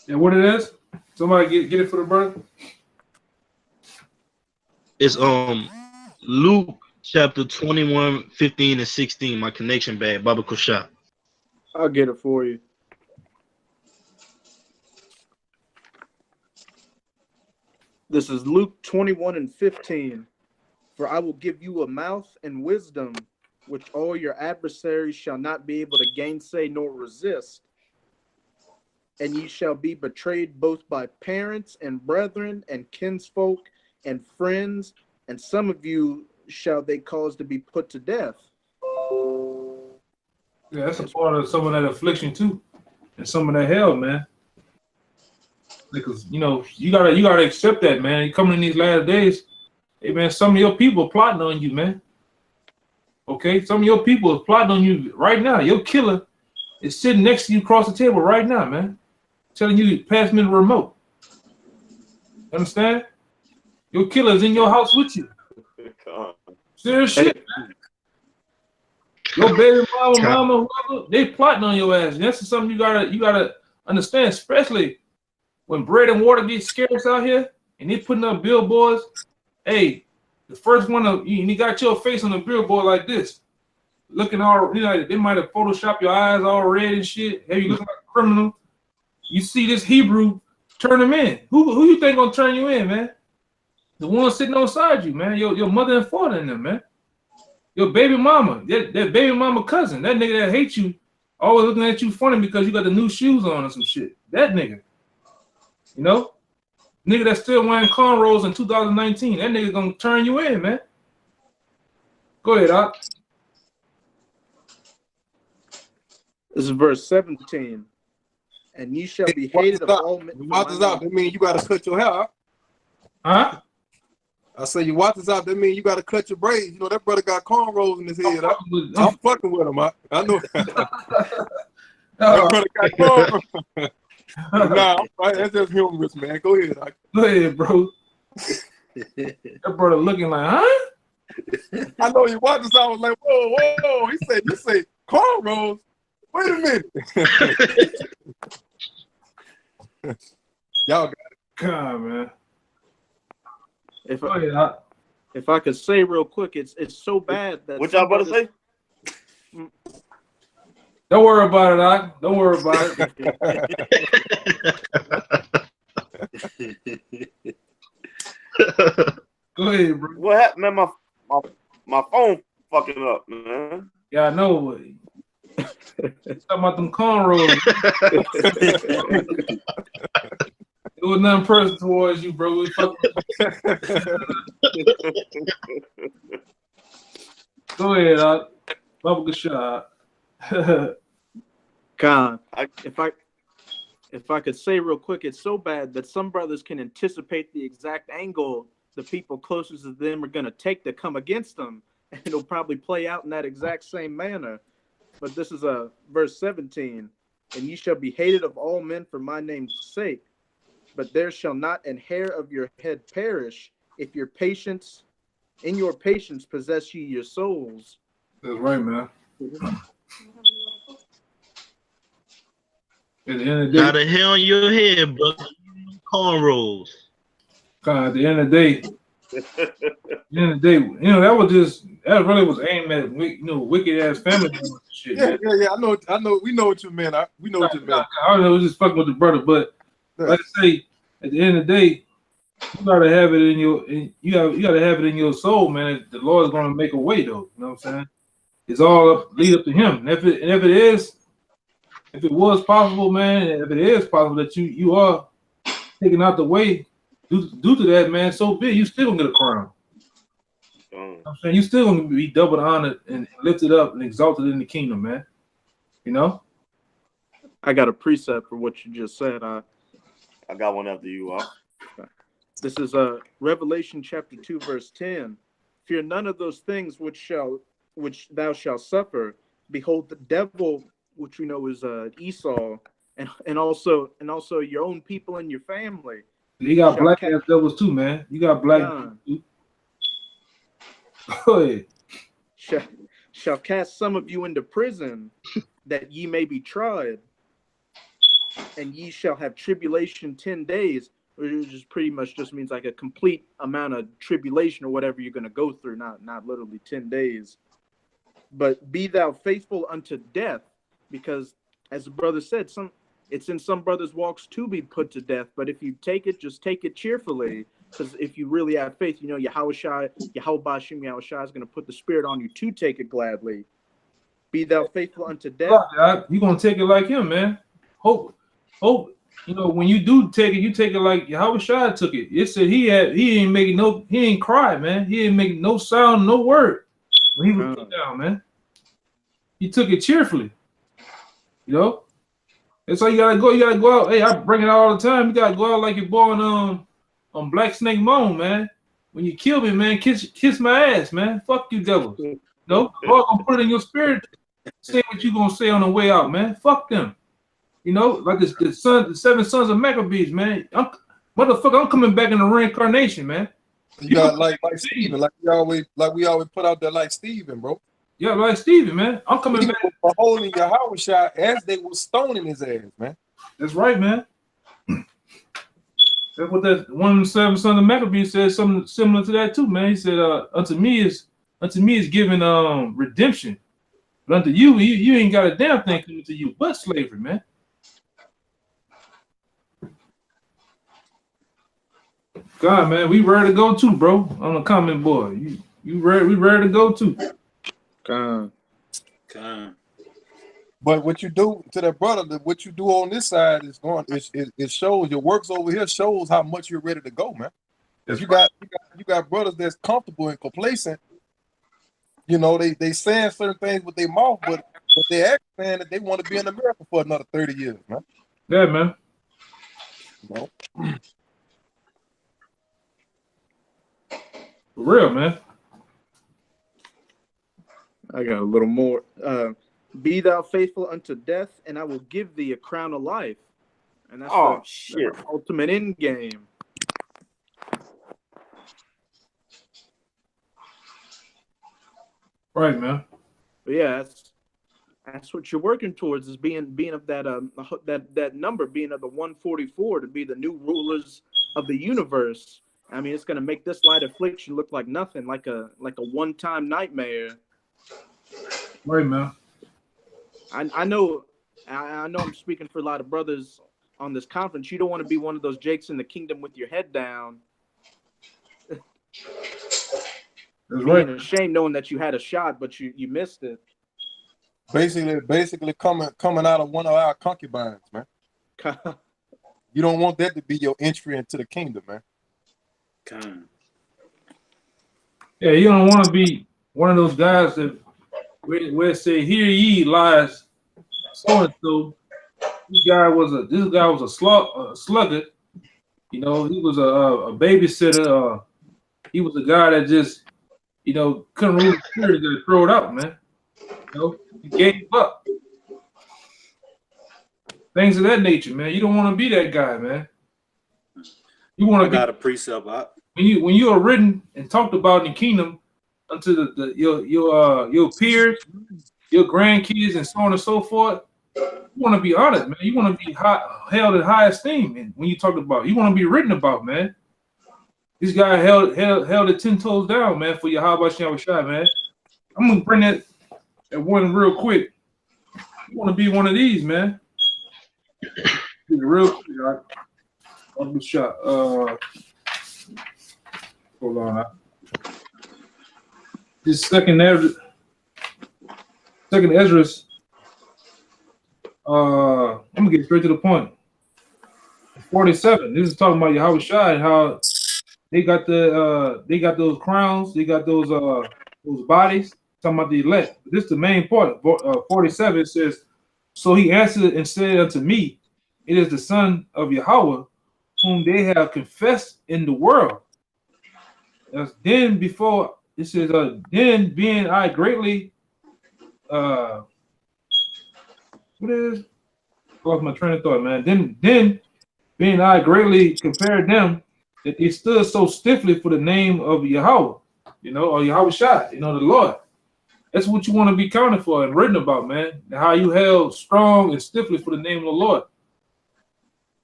Yeah, what it is? Somebody get it for the brother. It's Luke chapter 21, 15, and 16. My connection bad. Baba Kushab. I'll get it for you. This is Luke 21 and 15. For I will give you a mouth and wisdom, which all your adversaries shall not be able to gainsay nor resist. And ye shall be betrayed both by parents and brethren and kinsfolk and friends, and some of you shall they cause to be put to death. Yeah, that's a part of some of that affliction too, and some of that hell, man. Because you gotta accept that, man. You coming in these last days, hey man, some of your people are plotting on you, man. Okay, some of your people are plotting on you right now. Your killer is sitting next to you across the table right now, man, telling you to pass me the remote. Understand? Your killer is in your house with you. Serious shit, man. Your baby mama, whoever, they plotting on your ass. And that's something you gotta understand, especially when bread and water get scarce out here and they putting up billboards. Hey, the first one you got your face on the billboard like this, looking all they might have photoshopped your eyes all red and shit. Have you looking like a criminal? You see this Hebrew, turn him in. Who you think gonna turn you in, man? The one sitting outside you, man. Your mother and father in them, man. Your baby mama, that baby mama cousin, that nigga that hates you, always looking at you funny because you got the new shoes on or some shit. That nigga, nigga that's still wearing cornrows in 2019, that nigga gonna turn you in, man. Go ahead, Doc. This is verse 17. And ye shall be hated of all men. Watch this out. That means you gotta cut your hair. Huh? I say you watch this out. That means you gotta cut your braids. That brother got cornrows in his head. I'm fucking with him. I know. That brother got cornrows. Nah, that's just humorous, man. Go ahead. Go ahead, bro. That brother looking like, huh? I know you watch this. I was like, whoa. He said, you say cornrows? Wait a minute. Y'all got God, man. If Go ahead, Hot. if I could say real quick, it's so bad that What y'all about to say? Don't worry about it, Hot. Don't worry about it. Go ahead, bro. What happened, man? My phone fucking up, man. Yeah, I know. Talking about them cornrows. It was nothing personal towards you, bro. We fucking. Go ahead, Hot. Bubble shot. Con, if I could say real quick, it's so bad that some brothers can anticipate the exact angle the people closest to them are going to take to come against them, and it'll probably play out in that exact same manner. But this is verse 17, and ye shall be hated of all men for my name's sake, but there shall not an hair of your head perish, if your patience, in your patience possess ye your souls. That's right, man. At the end of the How day, the hell on your head, brother? Cornrows. God, at the end of the day, that really was aimed at wicked ass family members and shit. yeah, Man. I know. We know what you meant. We know what you meant. I don't know, it was just fucking with the brother, but like I say, at the end of the day, you gotta have it you gotta have it in your soul, man. The Lord's gonna make a way, though. You know what I'm saying? It's all lead up to Him. And if it was possible, man, if it is possible that you are taken out the way due to that, man, so be it. You still gonna get a crown. You know what I'm saying? You still gonna be double honored and lifted up and exalted in the kingdom, man. You know? I got a precept for what you just said. I got one after you. This is Revelation chapter 2, verse 10. Fear none of those things which thou shalt suffer. Behold, the devil, which we know is Esau, and also your own people and your family. You got black ass devils too, man. You got black devils too. Go ahead. Shall cast some of you into prison, that ye may be tried, and ye shall have tribulation 10 days, which is pretty much just means like a complete amount of tribulation or whatever you're going to go through, not literally 10 days. But be thou faithful unto death, because as the brother said, it's in some brothers' walks to be put to death. But if you take it, just take it cheerfully, because if you really have faith, you know Yahweh Bashim Yahushua is going to put the spirit on you to take it gladly. Be thou faithful unto death. You're gonna take it like him, man. Hope. You know, when you do take it, you take it like Yahweh Shai took it. It said he ain't cry, man. He ain't make no sound, no word when he was put down, man. He took it cheerfully. You know? That's how you gotta go. You gotta go out. Hey, I bring it out all the time. You gotta go out like you're born on Black Snake Moan, man. When you kill me, man, kiss my ass, man. Fuck you devils. No, Lord gonna put it in your spirit. Say what you gonna say on the way out, man. Fuck them. You know, like the 7 sons of Maccabees, man. Motherfucker, I'm coming back in the reincarnation, man. You got like Stephen, like we always put out there like Stephen, bro. Yeah, like Stephen, man. I'm coming back. Beholding Yahweh Shai as they were stoning his ass, man. That's right, man. That's what that one of the 7 sons of Maccabees said, something similar to that too, man. He said, unto me is given redemption. But unto you ain't got a damn thing coming to you but slavery, man. God, man, we ready to go too, bro. On the comment board. We ready to go too. Con. But what you do to that brother, what you do on this side is going. It shows your works over here shows how much you're ready to go, man. Because you got brothers that's comfortable and complacent. You know, they saying certain things with their mouth, but they act saying that they want to be in America for another 30 years, man. Yeah, man. No. For real, man. I got a little more. Be thou faithful unto death, and I will give thee a crown of life. And that's the ultimate end game. Right, man. But yeah, That's what you're working towards, is being of that that number, being of the 144, to be the new rulers of the universe. I mean, it's going to make this light affliction look like nothing, like a one-time nightmare. Right, man. I know I'm speaking for a lot of brothers on this conference. You don't want to be one of those Jakes in the kingdom with your head down. That's Being right. ashamed knowing that you had a shot, but you missed it. Basically coming out of one of our concubines, man. You don't want that to be your entry into the kingdom, man. Yeah, you don't want to be one of those guys that where it say, "Hear ye, lies so and so." This guy was a sluggard. You know, he was a babysitter. He was a guy that just, you know, couldn't rule the spirit, to throw it out, man. You know, he gave up. Things of that nature, man. You don't want to be that guy, man. You want to got a precept. When you are written and talked about in the kingdom unto your peers, your grandkids, and so on and so forth. You want to be honored, man. You want to be held in high esteem. And when you talk about, you want to be written about, man. This guy held it 10 toes down, man, for your Yahweh Shai, man. I'm gonna bring that one real quick. You want to be one of these, man. Real quick, all right. One shot. Hold on. This second Ezra's. I'm gonna get straight to the point. 47. This is talking about Yahweh Shai and how they got those crowns, they got those bodies. Talking about the elect. This is the main part. 47 says, "So he answered and said unto me, it is the Son of Yahweh, whom they have confessed in the world." Then before it says, then being I greatly what is? Lost my train of thought, man. Then being I greatly compared them that they stood so stiffly for the name of Yahweh, you know, or Yahweh Shai, you know, the Lord. That's what you want to be counted for and written about, man. How you held strong and stiffly for the name of the Lord.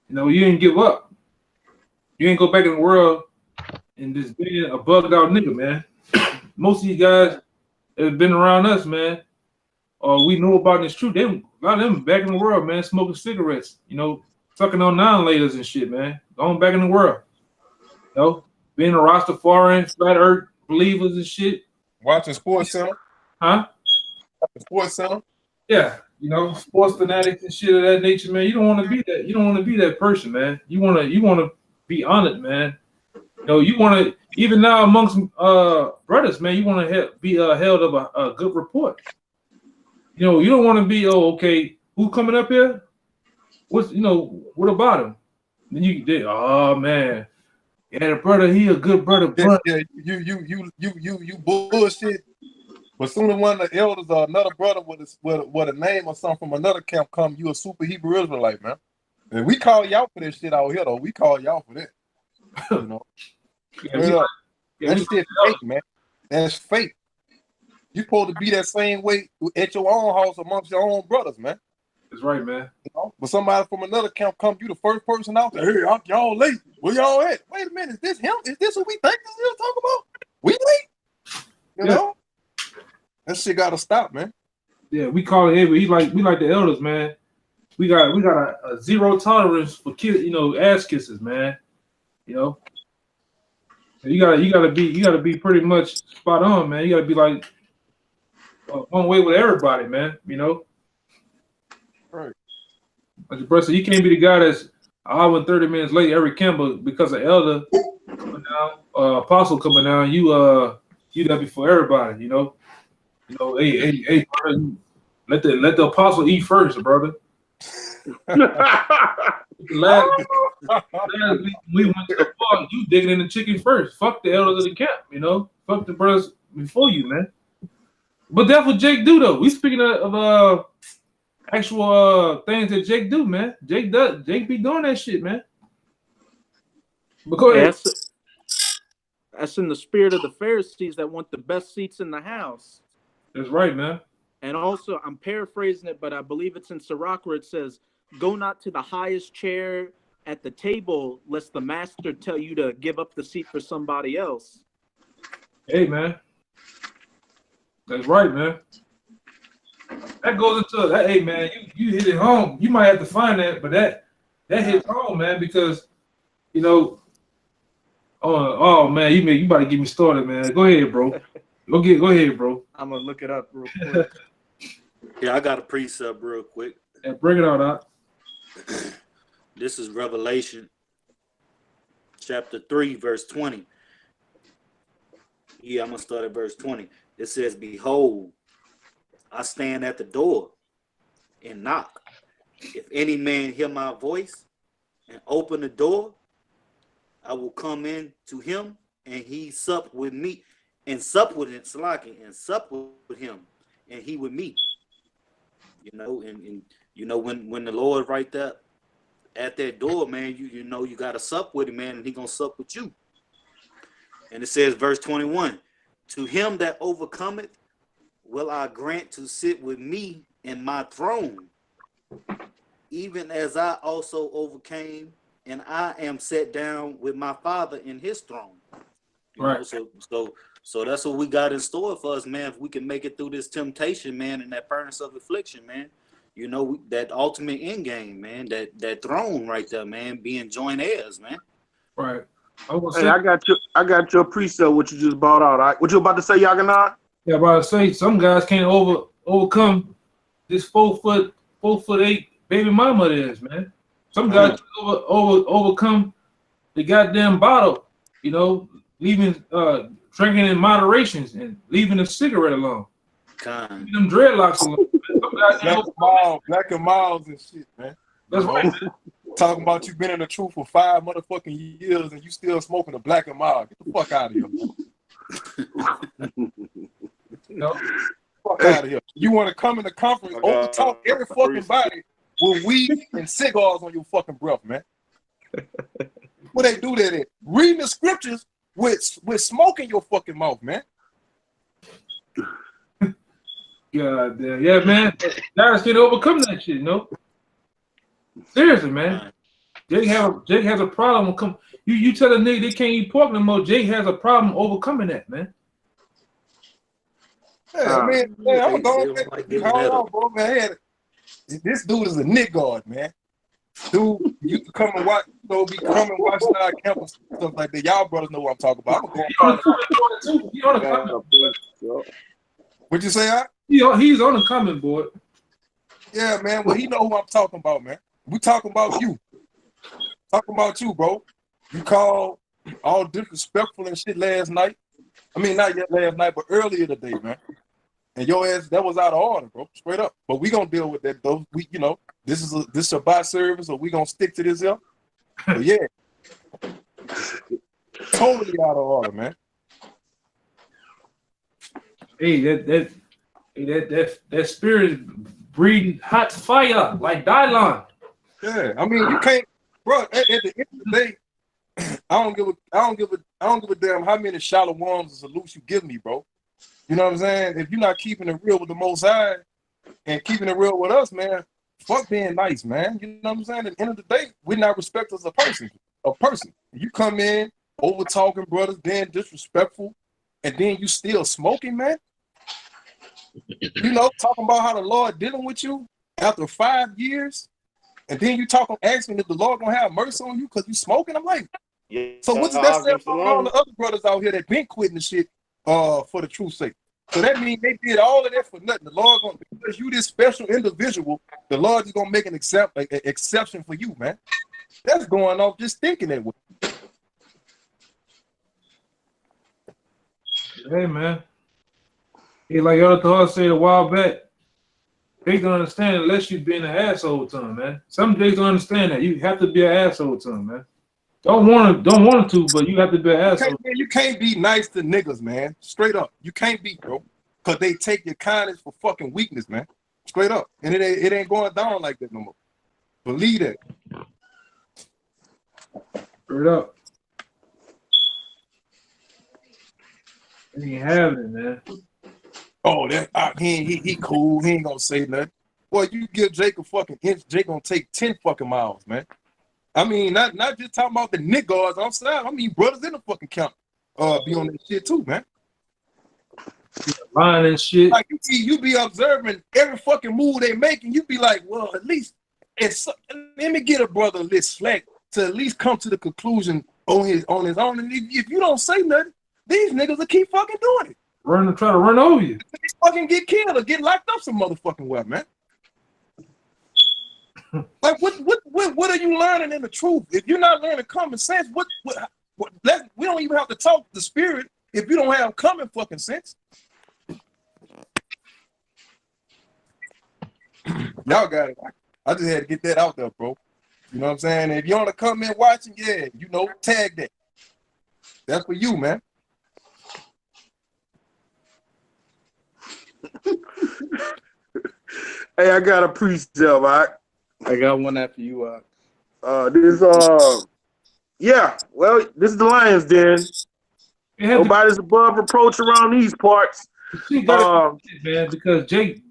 You know, you didn't give up. You ain't go back in the world and just being a bugged out nigga, man. Most of you guys that have been around us, man, or we know about this truth, a lot of them back in the world, man, smoking cigarettes, you know, sucking on non-laters and shit, man. Going back in the world. You know, being a Rastafarian, flat earth believers and shit. Watching Sports Center. Huh? Sports Center. Yeah, you know, sports fanatics and shit of that nature, man. You don't want to be that. You don't want to be that person, man. You want to be honored, man. You know, you want to, even now amongst brothers, man, you want to be held of a good report. You know, you don't want to be, oh, okay, who coming up here? What's, you know, what about him? Then you did, oh man, yeah, the brother, he a good brother. But yeah, you bullshit. But soon as one of the elders or another brother with a name or something from another camp come, you a super Hebrew Israelite, man. And we call y'all for this shit out here, though. We call y'all for that. You know, that shit fake, man. That's fake. You supposed to be that same way at your own house amongst your own brothers, man. That's right, man. You know? But somebody from another camp come, you the first person out there. Hey, y'all late. Where y'all at? Wait a minute, is this him? Is this what we think this is talking about? We late? You know? That shit gotta stop, man. Yeah, we call it. We like the elders, man. We got a zero tolerance for kids, you know, ass kisses, man. You know, you gotta be pretty much spot on, man. You gotta be like one way with everybody, man. You know, right? Like the brother said, you can't be the guy that's an hour and 30 minutes late every camp, because an elder coming down, apostle coming down, you that before everybody, you know. You know, hey, brother, let the apostle eat first, brother. last week we went to the park, you digging in the chicken first. Fuck the elders of the camp, you know. Fuck the brothers before you, man. But that's what Jake do, though. We speaking of actual things that Jake do, man. Jake be doing that shit, man. But go ahead. That's in the spirit of the Pharisees that want the best seats in the house. That's right, man. And also, I'm paraphrasing it, but I believe it's in Sirach where it says, "Go not to the highest chair at the table, lest the master tell you to give up the seat for somebody else." Hey, man. That's right, man. That goes into that. Hey, man, you hit it home. You might have to find that, but that hits home, man, because you know. Oh man, you about to get me started, man. Go ahead, bro. Go ahead, bro. I'm gonna look it up real quick. Yeah, I got a precept real quick. And bring it out. This is Revelation chapter 3, verse 20. Yeah, I'm gonna start at verse 20. It says, "Behold, I stand at the door and knock. If any man hear my voice and open the door, I will come in to him, and he sup with me, and sup with him, and sup with him, and he with me." You know, and you know when the Lord right there at that door, man, you know you gotta sup with him, man, and he gonna sup with you. And it says, verse 21, "To him that overcometh will I grant to sit with me in my throne, even as I also overcame, and I am set down with my Father in his throne." You Right. know, so that's what we got in store for us, man. If we can make it through this temptation, man, and that furnace of affliction, man, you know, that ultimate end game, man, that throne right there, man, being joint heirs, man. Right. Hey, I got your precept. What you just brought out. All right? What you about to say, Yaganah? Yeah, about to say some guys can't overcome this 4'8" baby mama is, man. Some guys overcome the goddamn bottle, you know, leaving drinking in moderations and leaving a cigarette alone. Leaving them dreadlocks alone. Black and miles and shit, man. That's right. Talking about you been in the truth for 5 motherfucking years and you still smoking a black and mild. Get the fuck out of here, man. No. Fuck out of here. You want to come in the conference, over talk every fucking body with weed and cigars on your fucking breath, man. What they do that at? Reading the scriptures with smoke in your fucking mouth, man. God damn. Yeah, man. Guys can't overcome that shit, no. Seriously, man. Jake has a problem with you tell a nigga they can't eat pork no more. Jake has a problem overcoming that, man. Yeah, man, I'm going to bro, man. This dude is a nigga guard, man. Dude, you can come and watch, be come and watch our campus and stuff like that. Y'all brothers know what I'm talking about. What'd you say, He's on the comment board. Yeah, man. Well, he know who I'm talking about, man. We talking about you. Talking about you, bro. You called all disrespectful and shit last night. I mean, not yet last night, but earlier today, man. And your ass, that was out of order, bro. Straight up. But we gonna deal with that though. We, you know, this is a Shabbat service, so we gonna stick to this here. But yeah, totally out of order, man. Hey, that spirit is breathing hot fire like Dylon. Yeah, I mean, you can't, bro. At the end of the day, I don't give a damn how many shallow worms and salutes you give me, bro. You know what I'm saying? If you're not keeping it real with the Most High and keeping it real with us, man, fuck being nice, man. You know what I'm saying? At the end of the day, we're not respected as a person. You come in over talking brothers, then disrespectful, and then you still smoking, man. You know, talking about how the Lord dealing with you after 5 years, and then you asking if the Lord gonna have mercy on you because you smoking. I'm like, so what's that say about all the other brothers out here that been quitting the shit for the truth's sake? So that means they did all of that for nothing. The Lord gonna, because you this special individual, the Lord is gonna make an exception for you, man. That's going off just thinking that way. Hey, man. Hey, like Elder Tahar said a while back, they don't understand unless you've been an asshole to them, man. Some days don't understand that. You have to be an asshole to them, man. Don't want to, but you have to be an asshole. You can't be nice to niggas, man. Straight up. You can't be, bro. Because they take your kindness for fucking weakness, man. Straight up. And it ain't going down like that no more. Believe that. Straight up. They ain't having it, man. oh, he cool. He ain't gonna say nothing. Boy, you give Jake a fucking inch, Jake gonna take 10 fucking miles, man. I mean, not just talking about the niggas outside. I mean, brothers in the fucking camp be on that shit too, man. Lying and shit. Like you be observing every fucking move they making. You be like, well, at least let me get a brother a little slack to at least come to the conclusion on his own. And if you don't say nothing, these niggas will keep fucking doing it. Try to run over you. They fucking get killed or get locked up some motherfucking way, man. Like what are you learning in the truth? If you're not learning common sense, we don't even have to talk the spirit if you don't have common fucking sense. Y'all got it. I just had to get that out there, bro. You know what I'm saying? If you're on the comment watching, yeah, you know, tag that. That's for you, man. Hey, I got a precept, all right? I got one after you. Yeah. Well, this is the Lions Den. Nobody's above reproach around these parts. Man, because Jake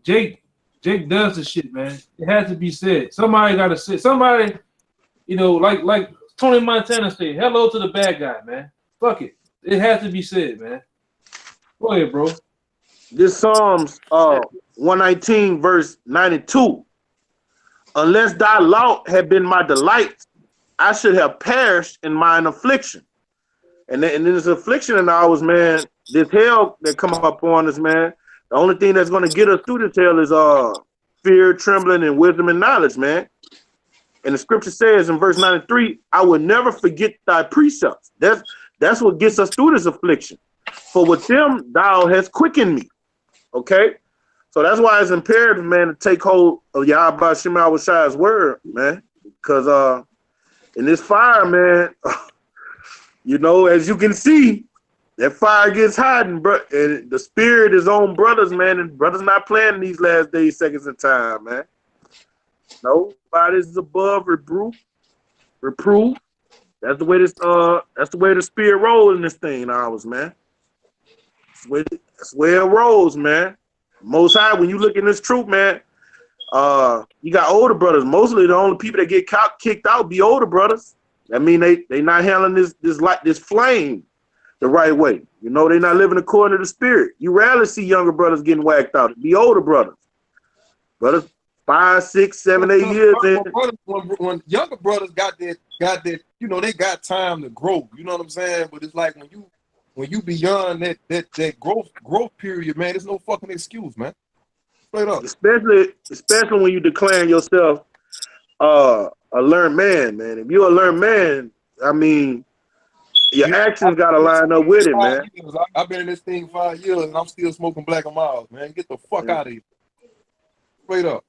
does the shit, man. It has to be said. Somebody got to say. Somebody, you know, like Tony Montana said, hello to the bad guy, man. Fuck it. It has to be said, man. Go ahead, bro. This Psalms 119 verse 92. Unless thy law had been my delight, I should have perished in mine affliction. And then this affliction in ours, man, this hell that come up on us, man, the only thing that's going to get us through this hell is fear, trembling, and wisdom and knowledge, man. And the scripture says in verse 93, I will never forget thy precepts. That's what gets us through this affliction. For with them thou hast quickened me. Okay? So that's why it's imperative, man, to take hold of Yahweh Shema Shai's word, man. Because in this fire, man, you know, as you can see, that fire gets hot, and the spirit is on brothers, man, and brothers not playing these last days, seconds, and time, man. Nobody's above reproof. That's the way the spirit rolls in this thing, ours, man. That's the way it rolls, man. Most High, when you look in this truth, man, you got older brothers. Mostly the only people that get kicked out be older brothers. I mean, they not handling this flame the right way. You know, they not living according to the spirit. You rarely see younger brothers getting whacked out. It be older brothers. Brothers 5, 6, 7, 8 years in. When younger brothers got that, you know, they got time to grow. You know what I'm saying? But it's like when you beyond that growth period, man, there's no fucking excuse, man. Straight up. Especially when you declaring yourself a learned man, man. If you're a learned man, I mean, your actions gotta line up with it, man. I've been in this thing 5 years and I'm still smoking Black and Miles, man. Get the fuck out of here. Straight up.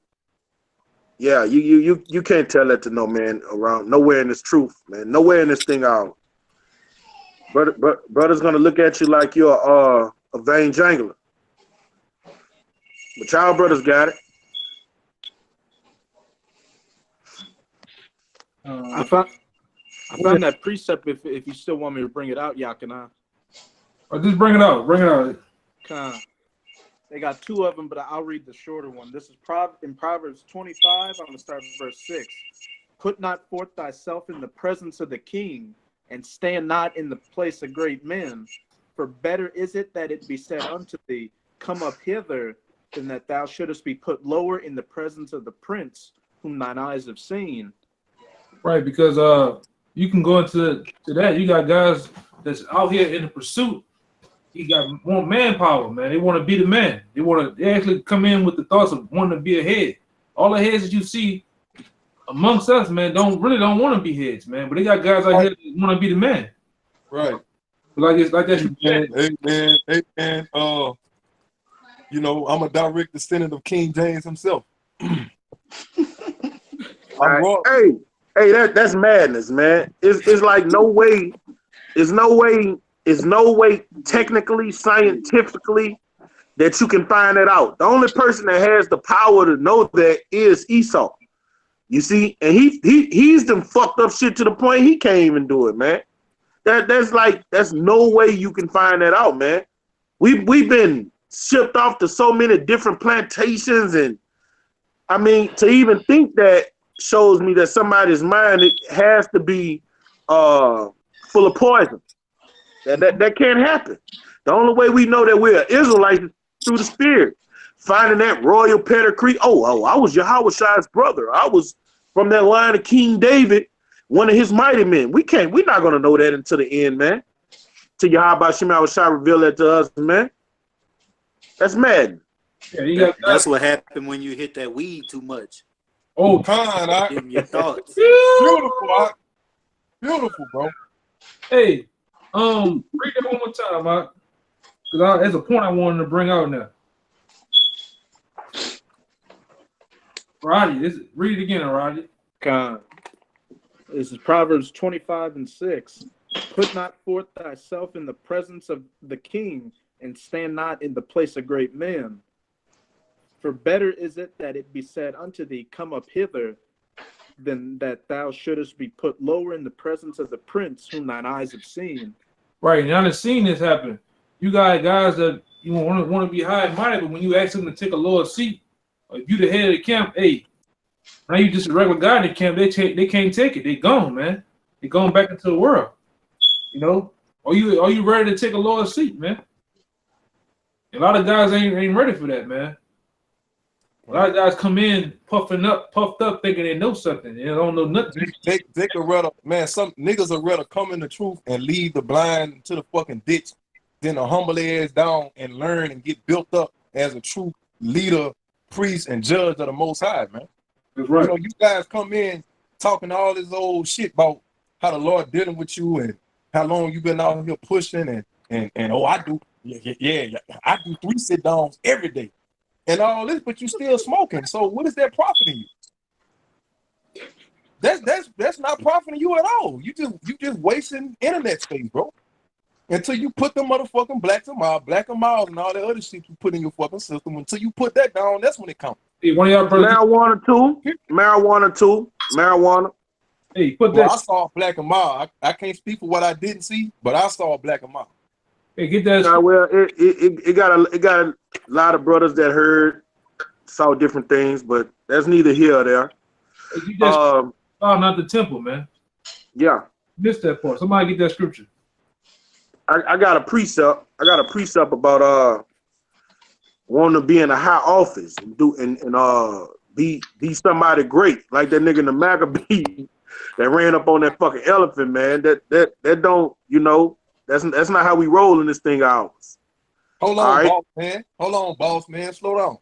Yeah, you can't tell that to no man around nowhere in this truth, man. Nowhere in this thing out. Brother's gonna look at you like you're a vain jangler. But y'all brothers got it. I found that precept. If you still want me to bring it out, Yakina. Or just bring it out. Bring it out. They got two of them, but I'll read the shorter one. This is in Proverbs 25. I'm going to start with verse 6. Put not forth thyself in the presence of the king, and stand not in the place of great men. For better is it that it be said unto thee, come up hither, than that thou shouldest be put lower in the presence of the prince, whom thine eyes have seen. Right, because you can go into that. You got guys that's out here in the pursuit. You got more manpower, man. They want to be the man. They actually come in with the thoughts of wanting to be a head. All the heads that you see amongst us, man, don't want to be heads, man. But they got guys out here that want to be the man. Right. Like that. Hey man, you know, I'm a direct descendant of King James himself. Hey, that's madness, man. It's like no way technically, scientifically that you can find that out. The only person that has the power to know that is Esau. You see, and he's done fucked up shit to the point he can't even do it, man. That's no way you can find that out, man. We've been shipped off to so many different plantations, and I mean, to even think that shows me that somebody's mind it has to be full of poison. That can't happen. The only way we know that we're Israelites is through the Spirit, finding that royal pedigree. Oh, I was Yahweh's brother. I was from that line of King David, one of his mighty men. We're not gonna know that until the end, man. Till Yahweh Shai reveal that to us, man. That's mad. Yeah, that's what happened when you hit that weed too much. Oh, Getting your thoughts. Beautiful, beautiful, bro. Hey, read that one more time, Mike. Because there's a point I wanted to bring out now. Roddy, read it again, Roddy. This is Proverbs 25:6. Put not forth thyself in the presence of the king, and stand not in the place of great men. For better is it that it be said unto thee, Come up hither, than that thou shouldest be put lower in the presence of the prince whom thine eyes have seen. Right, now I've seen this happen. You got guys that you want to be high and mighty, but when you ask them to take a lower seat, or if you the head of the camp, hey, now you just a regular guy in the camp. They can't take it. They gone, man. They going back into the world. You know, are you ready to take a lower seat, man? A lot of guys ain't ready for that, man. A lot of guys come in puffed up, thinking they know something. They don't know nothing. They could rather, man, some niggas would rather come in the truth and leave the blind to the fucking ditch than to humble their ass down and learn and get built up as a true leader, priest, and judge of the Most High, man. That's right. You know, you guys come in talking all this old shit about how the Lord dealing with you and how long you been out here pushing and oh, I do I do 3 sit downs every day and all this, but you still smoking. So what is that profiting you? That's not profiting you at all. You just wasting internet space, bro. Until you put the motherfucking black and mild and all that other shit you put in your fucking system. Until you put that down, that's when it counts. Hey, one of y'all brothers. Marijuana too. Hey, put that. Well, I saw black and mild. I can't speak for what I didn't see, but I saw black and mild. Hey, get that. Nah, well, it got a lot of brothers that saw different things, but that's neither here or there. Hey, you just not the temple, man. Yeah, missed that part. Somebody get that scripture. I got a precept. About wanting to be in a high office and be somebody great, like that nigga in the Maccabee that ran up on that fucking elephant, man. That don't, you know, that's not how we roll in this thing ours. Hold on, right? Boss man. Hold on, boss man. Slow down.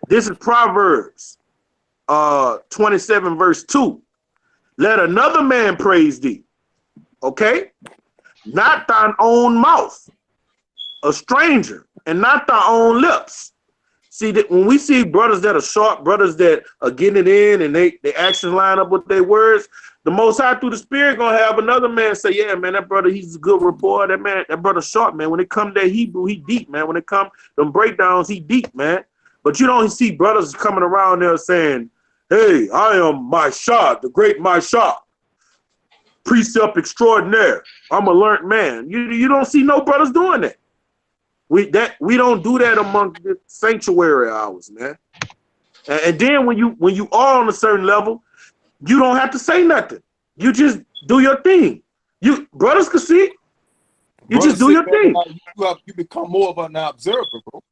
This is Proverbs 27 verse 2. Let another man praise thee. Okay? Not thine own mouth, a stranger, and not thy own lips. See, that when we see brothers that are sharp, brothers that are getting it in and they actions line up with their words, the Most High through the Spirit gonna have another man say, yeah, man, that brother, he's a good reporter. That brother sharp, man. When it come to Hebrew, he deep, man. When it come them breakdowns, he deep, man. But you don't see brothers coming around there saying, hey, I am Mashah, the great Mashah, precept extraordinaire. I'm a learned man. You don't see no brothers doing that. We don't do that among the sanctuary hours, man. And then when you are on a certain level, you don't have to say nothing. You just do your thing. You brothers can see. You brothers just do your thing. You become more of an observer, bro.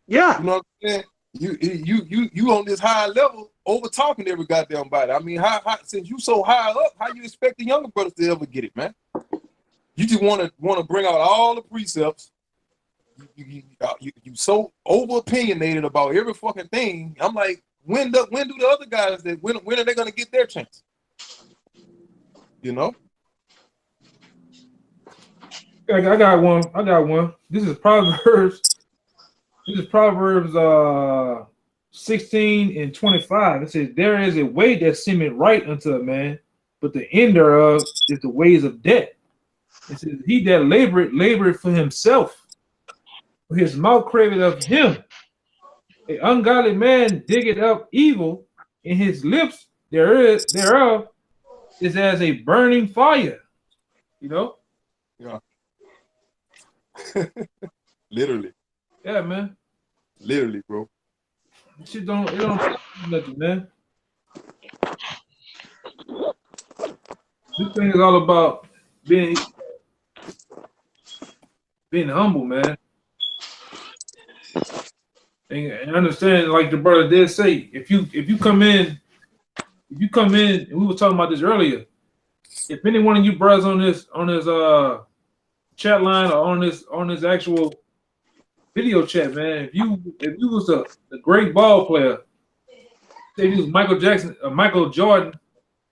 Yeah. You know what I'm saying? You on this high level over talking every goddamn body. I mean, how since you so high up, how you expect the younger brothers to ever get it, man? You just want to bring out all the precepts. You so over opinionated about every fucking thing. I'm like, when do the other guys when are they gonna get their chance? You know? I got one. This is Proverbs 16 and 25. It says, there is a way that seemeth right unto a man, but the end thereof is the ways of death. It says, he that laboreth for himself, for his mouth craveth of him. An ungodly man diggeth up evil, and his lips thereof is as a burning fire. You know? Yeah. Literally. Yeah, man. Literally, bro. This shit don't nothing, man. This thing is all about being humble, man. And understand, like the brother did say, if you come in, and we were talking about this earlier. If any one of you brothers on this chat line or on this actual video chat, man, if you was a great ball player, say you was Michael Jackson or Michael Jordan,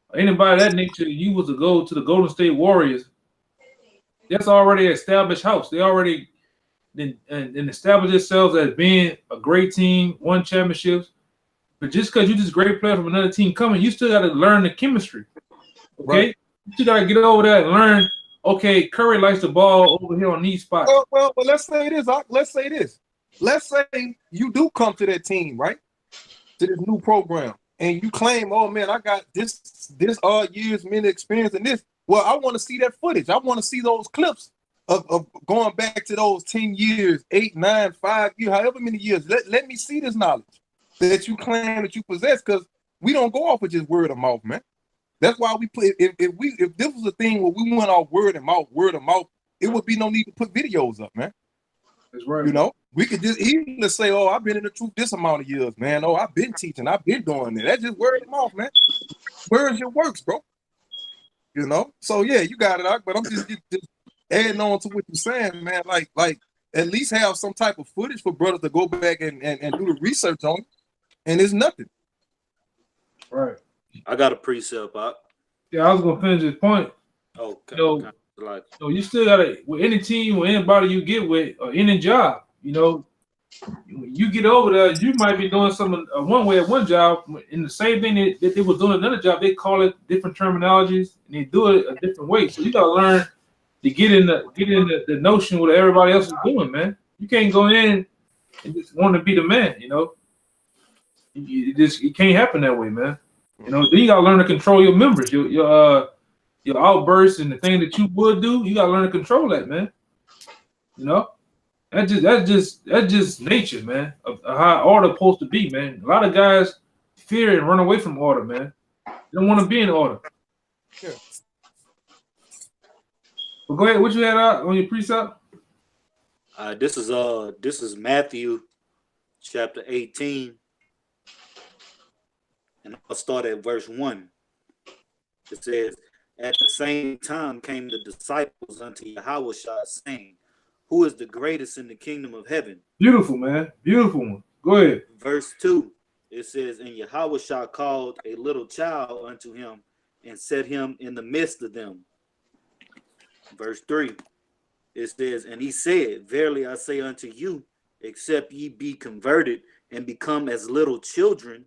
or anybody of that nature, you was to go to the Golden State Warriors, that's already an established house. They already and established themselves as being a great team, won championships. But just because you just great player from another team coming, you still got to learn the chemistry. Okay, right. You still got to get over that and learn. Okay, Curry likes the ball over here on these spots. Well, let's say this. Let's say you do come to that team, right? To this new program, and you claim, oh man, I got this year's minute experience in this. Well, I want to see that footage. I want to see those clips of going back to those 10 years, 8, 9, 5 years, however many years. Let me see this knowledge that you claim that you possess, because we don't go off with just word of mouth, man. That's why we put if this was a thing where we went off word of mouth, it would be no need to put videos up, man. That's right. You know, we could just even say, oh, I've been in the truth this amount of years, man. Oh, I've been teaching, I've been doing it. That's just word of mouth, man. Where's your works, bro? You know, so yeah, you got it, but I'm just adding on to what you're saying, man. Like at least have some type of footage for brothers to go back and do the research on, and it's nothing. Right. I got a precept, Bob. Yeah, I was gonna finish this point. Okay. So you still gotta, with any team or anybody you get with or any job, you know, when you get over there, you might be doing something one way at one job, and the same thing that they was doing another job, they call it different terminologies and they do it a different way. So you gotta learn to get in the notion what everybody else is doing, man. You can't go in and just want to be the man, you know. It can't happen that way, man. You know, then you gotta learn to control your members, your outbursts and the thing that you would do. You gotta learn to control that, man. You know, that's just nature, man. Of how order supposed to be, man. A lot of guys fear and run away from order, man. They don't want to be in order. Yeah. But go ahead. What you had out on your precept? This is Matthew chapter 18. And I'll start at verse 1. It says, at the same time came the disciples unto Yahushua, saying, who is the greatest in the kingdom of heaven? Beautiful, man. Beautiful one. Go ahead. Verse 2, it says, and Yahushua called a little child unto him and set him in the midst of them. Verse 3, it says, and he said, verily I say unto you, except ye be converted and become as little children,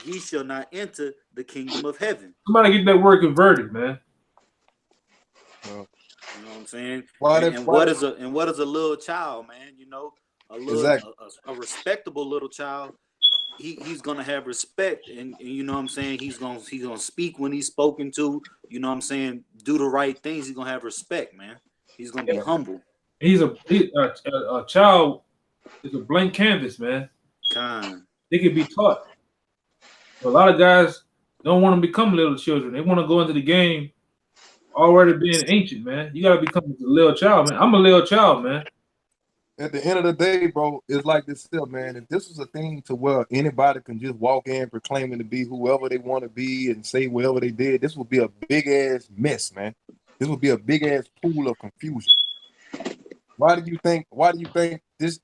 ye shall not enter the kingdom of heaven. Somebody get that word converted, man. You know what I'm saying? What is a little child, man? You know, a respectable little child. He's gonna have respect, and you know what I'm saying. He's gonna speak when he's spoken to. You know what I'm saying. Do the right things. He's gonna have respect, man. He's gonna be humble. He's a child is a blank canvas, man. They can be taught. A lot of guys don't want to become little children. They want to go into the game already being ancient, man. You got to become a little child, man. I'm a little child, man. At the end of the day, bro, it's like this still, man. If this was a thing to where anybody can just walk in proclaiming to be whoever they want to be and say whatever they did, this would be a big-ass mess, man. This would be a big-ass pool of confusion. Why do you think this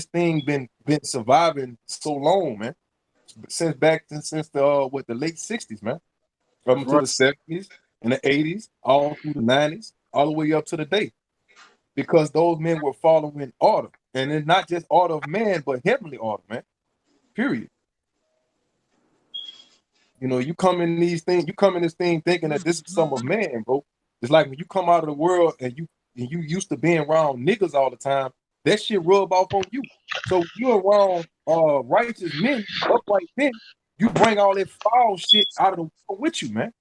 thing been surviving so long, man? Since the late 60s, man. From to the 70s and the 80s, all through the 90s, all the way up to the day. Because those men were following order. And it's not just order of man, but heavenly order, man. Period. You know, you come in this thing thinking that this is some of man, bro. It's like when you come out of the world and you used to being around niggas all the time, that shit rub off on you. So you're around righteous men, upright men, you bring all that foul shit out of the world with you, man.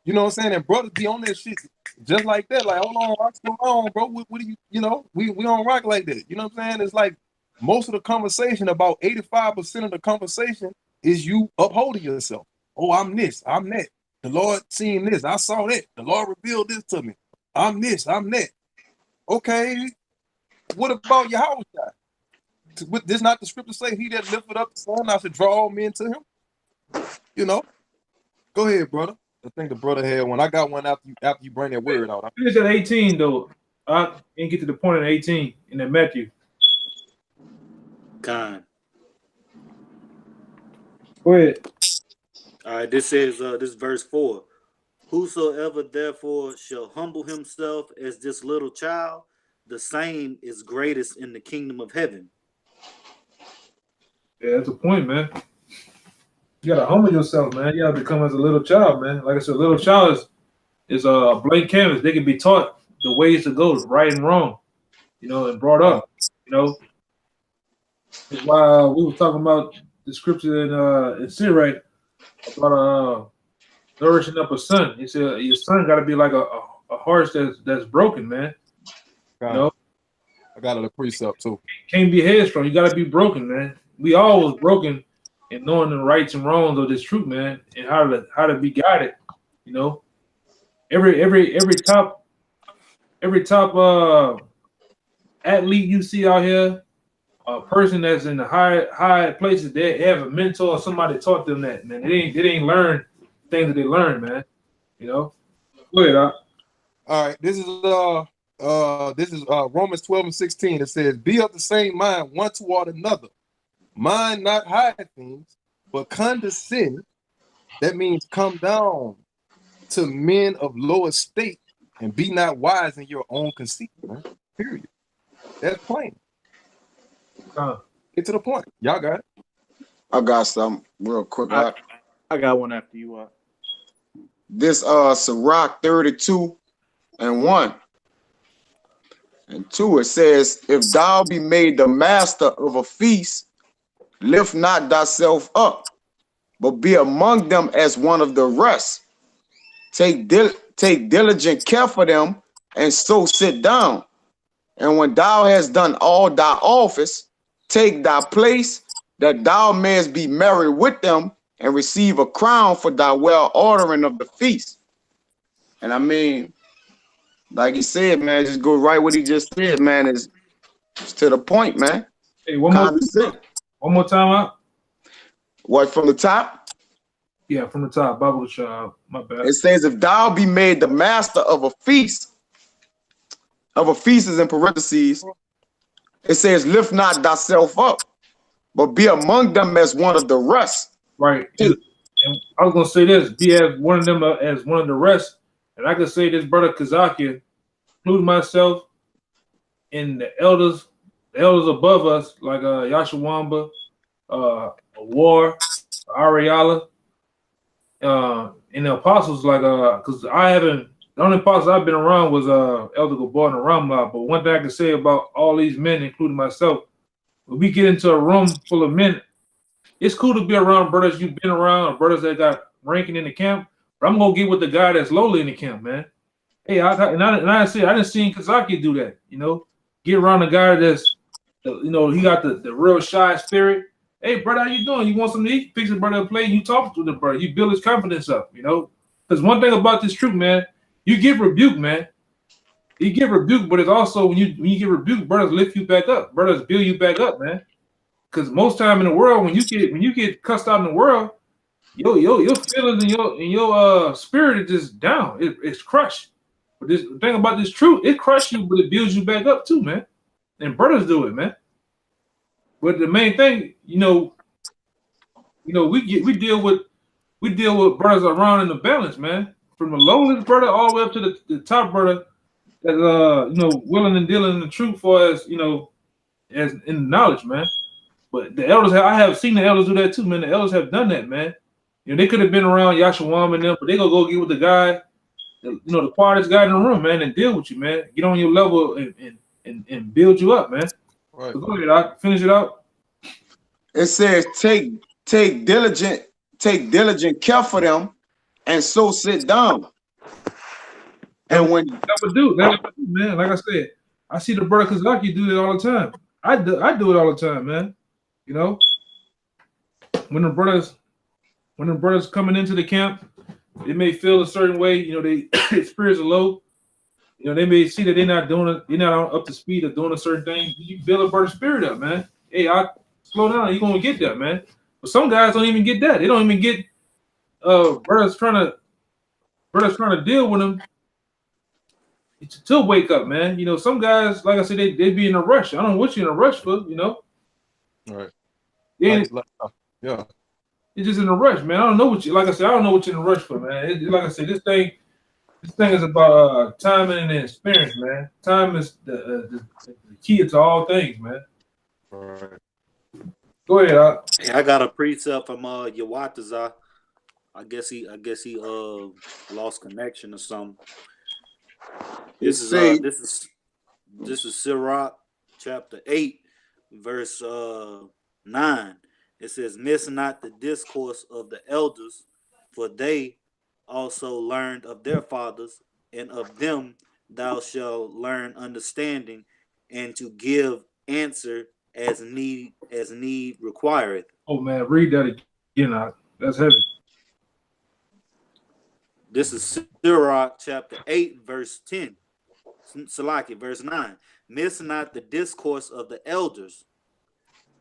You know what I'm saying? And brothers be on that shit just like that. Like, hold on, what's going on, bro? What do you know? We don't rock like that. You know what I'm saying? It's like most of the conversation, about 85% of the conversation is you upholding yourself. Oh, I'm this, I'm that. The Lord seen this, I saw that. The Lord revealed this to me. I'm this, I'm that. Okay, what about Yahweh? This not the scripture say he that lifted up the Son, I should draw all men to him? You know? Go ahead, brother. I think the brother had one. I got one after you bring that word out. Finish at 18 though. I didn't get to the point at 18 in that Matthew. Con. Go ahead. All right, this says this verse 4. Whosoever therefore shall humble himself as this little child, the same is greatest in the kingdom of heaven. Yeah, that's a point, man. You gotta humble yourself, man. You gotta become as a little child, man. Like I said, a little child is a blank canvas. They can be taught the ways to go, right and wrong, you know, and brought up, you know. That's why we were talking about the scripture in Sirach about nourishing up a son. He said your son got to be like a horse that's broken, man. You know, I got a precept too. Can't be headstrong. You got to be broken, man. We all was broken in knowing the rights and wrongs of this truth, man, and how to be guided. You know, every top athlete you see out here, a person that's in the high places, they have a mentor or somebody taught them that, man. They didn't learn things that they learned, man. You know. Go ahead, Doc. All right, this is Romans 12:16. It says, "Be of the same mind one toward another. Mind not high things, but condescend." That means come down to men of low estate, and be not wise in your own conceit. Man. Period. That's plain. Get to the point. Y'all got it. I got some real quick. I got one after you. This Sirach 32:1 and 2, it says, "If thou be made the master of a feast, lift not thyself up, but be among them as one of the rest. Take diligent care for them, and so sit down. And when thou hast done all thy office, take thy place, that thou mayest be merry with them, and receive a crown for thy well ordering of the feast." And I mean, like he said, man, just go right what he just said, man. Is to the point, man. Hey, one more time out. What, from the top? Yeah, from the top. Bible child. My bad. It says, "If thou be made the master of a feast is in parentheses. It says, lift not thyself up, but be among them as one of the rest." Right. And I was gonna say this: be as one of them as one of the rest. And I could say this, brother Kazakia, including myself, and the elders above us, like Yashawamba, War, Ariala, and the apostles, like because the only apostles I've been around was Elder Gabor and Ramla. But one thing I can say about all these men, including myself, when we get into a room full of men, it's cool to be around brothers you've been around, brothers that got ranking in the camp. But I'm gonna get with the guy that's lowly in the camp, man. Hey, I didn't see Kazaki do that. You know, get around a guy that's, you know, he got the real shy spirit. Hey, brother, how you doing? You want something to eat? Fix your brother a plate. You talk to the brother. You build his confidence up. You know, because one thing about this truth, man, you get rebuked, man. You get rebuked, but it's also when you get rebuked, brothers lift you back up. Brothers build you back up, man. Because most time in the world, when you get cussed out in the world, your feelings and your spirit is just down. It's crushed. But this thing about this truth, it crushes you, but it builds you back up too, man. And brothers do it, man. But the main thing, you know, we deal with brothers around in the balance, man. From the lowest brother all the way up to the top brother that's you know, willing and dealing in the truth for as, you know, as in knowledge, man. But the elders I have seen the elders do that too, man. The elders have done that, man. You know, they could have been around Yashawam and them, but they gonna go get with the guy, you know, the quietest guy in the room, man, and deal with you, man. Get on your level and build you up, man. Right. So go ahead, I'll finish it out. It says, take diligent care for them, and so sit down. And when That would do, man. Like I said, I see the brother Kazaki do it all the time. I do it all the time, man. You know, when the brothers coming into the camp, they may feel a certain way. You know, their spirits are low. You know, they may see that they're not up to speed of doing a certain thing. You build a brother spirit up, man. Hey, I slow down. You're gonna get that, man. But some guys don't even get that. They don't even get brothers trying to deal with them to wake up, man. You know, some guys, like I said, they be in a rush. I don't know what you're in a rush for, you know. All right. Yeah, Yeah. it's just in a rush, man. I don't know what you, like I said, I don't know what you're in a rush for, man. Like I said, this thing is about timing and experience, man. Time is the key to all things, man. All right. Go ahead, Hey, I got a precept from Yawataza. I guess he lost connection or something. This is Sirach chapter 8, verse 9. It says, "Miss not the discourse of the elders, for they also learned of their fathers, and of them thou shalt learn understanding, and to give answer as need requireth." Oh man, read that again. That's heavy. This is Sirach chapter 8, verse 10. Salaki, verse 9. "Miss not the discourse of the elders,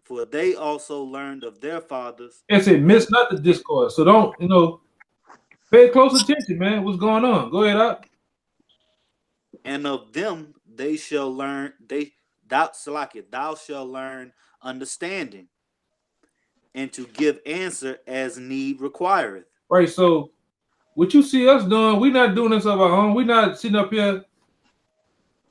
for they also learned of their fathers." It said, "Miss not the discourse." So don't, pay close attention, man. What's going on? Go ahead, up. "And of them they shall learn, thou shall learn understanding, and to give answer as need requireth." Right. So what you see us doing, we're not doing this of our own. We're not sitting up here,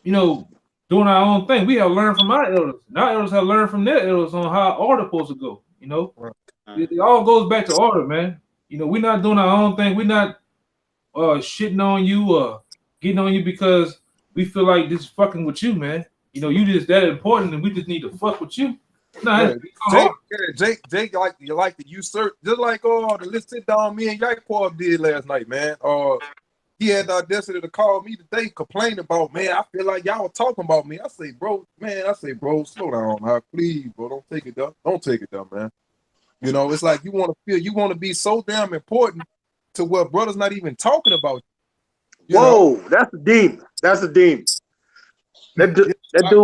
doing our own thing. We have learned from our elders. And our elders have learned from their elders on how order supposed to go. It all goes back to order, man. We're not doing our own thing. We're not shitting on you or getting on you because we feel like this is fucking with you, man. You just that important and we just need to fuck with you. Nah, Jake, you like to usurp, just like the let's sit down me and Yaquab did last night, man. He had the audacity to call me today, complain about, man, I feel like y'all were talking about me. I say, bro, slow down, please, bro, don't take it down, man. It's like you want to be so damn important to where brothers not even talking about you. Whoa, that's a demon. That's a demon. That dude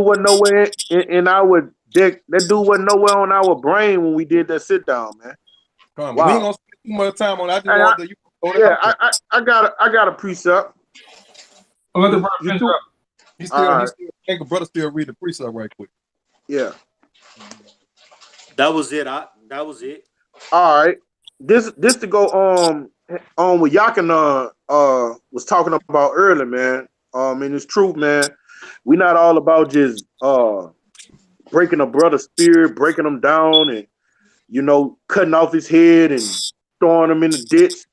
wasn't nowhere in our dick. That dude wasn't nowhere on our brain when we did that sit down, man. Come on, wow. We ain't gonna spend too much time on that. I got a precept. I'll let the brother finish up. I think a brother still read the precept right quick. Yeah. That was it. That was it. All right. This to go on what Yakin was talking about earlier, man. And it's true, man. We're not all about just breaking a brother's spirit, breaking him down, and cutting off his head and throwing him in the ditch.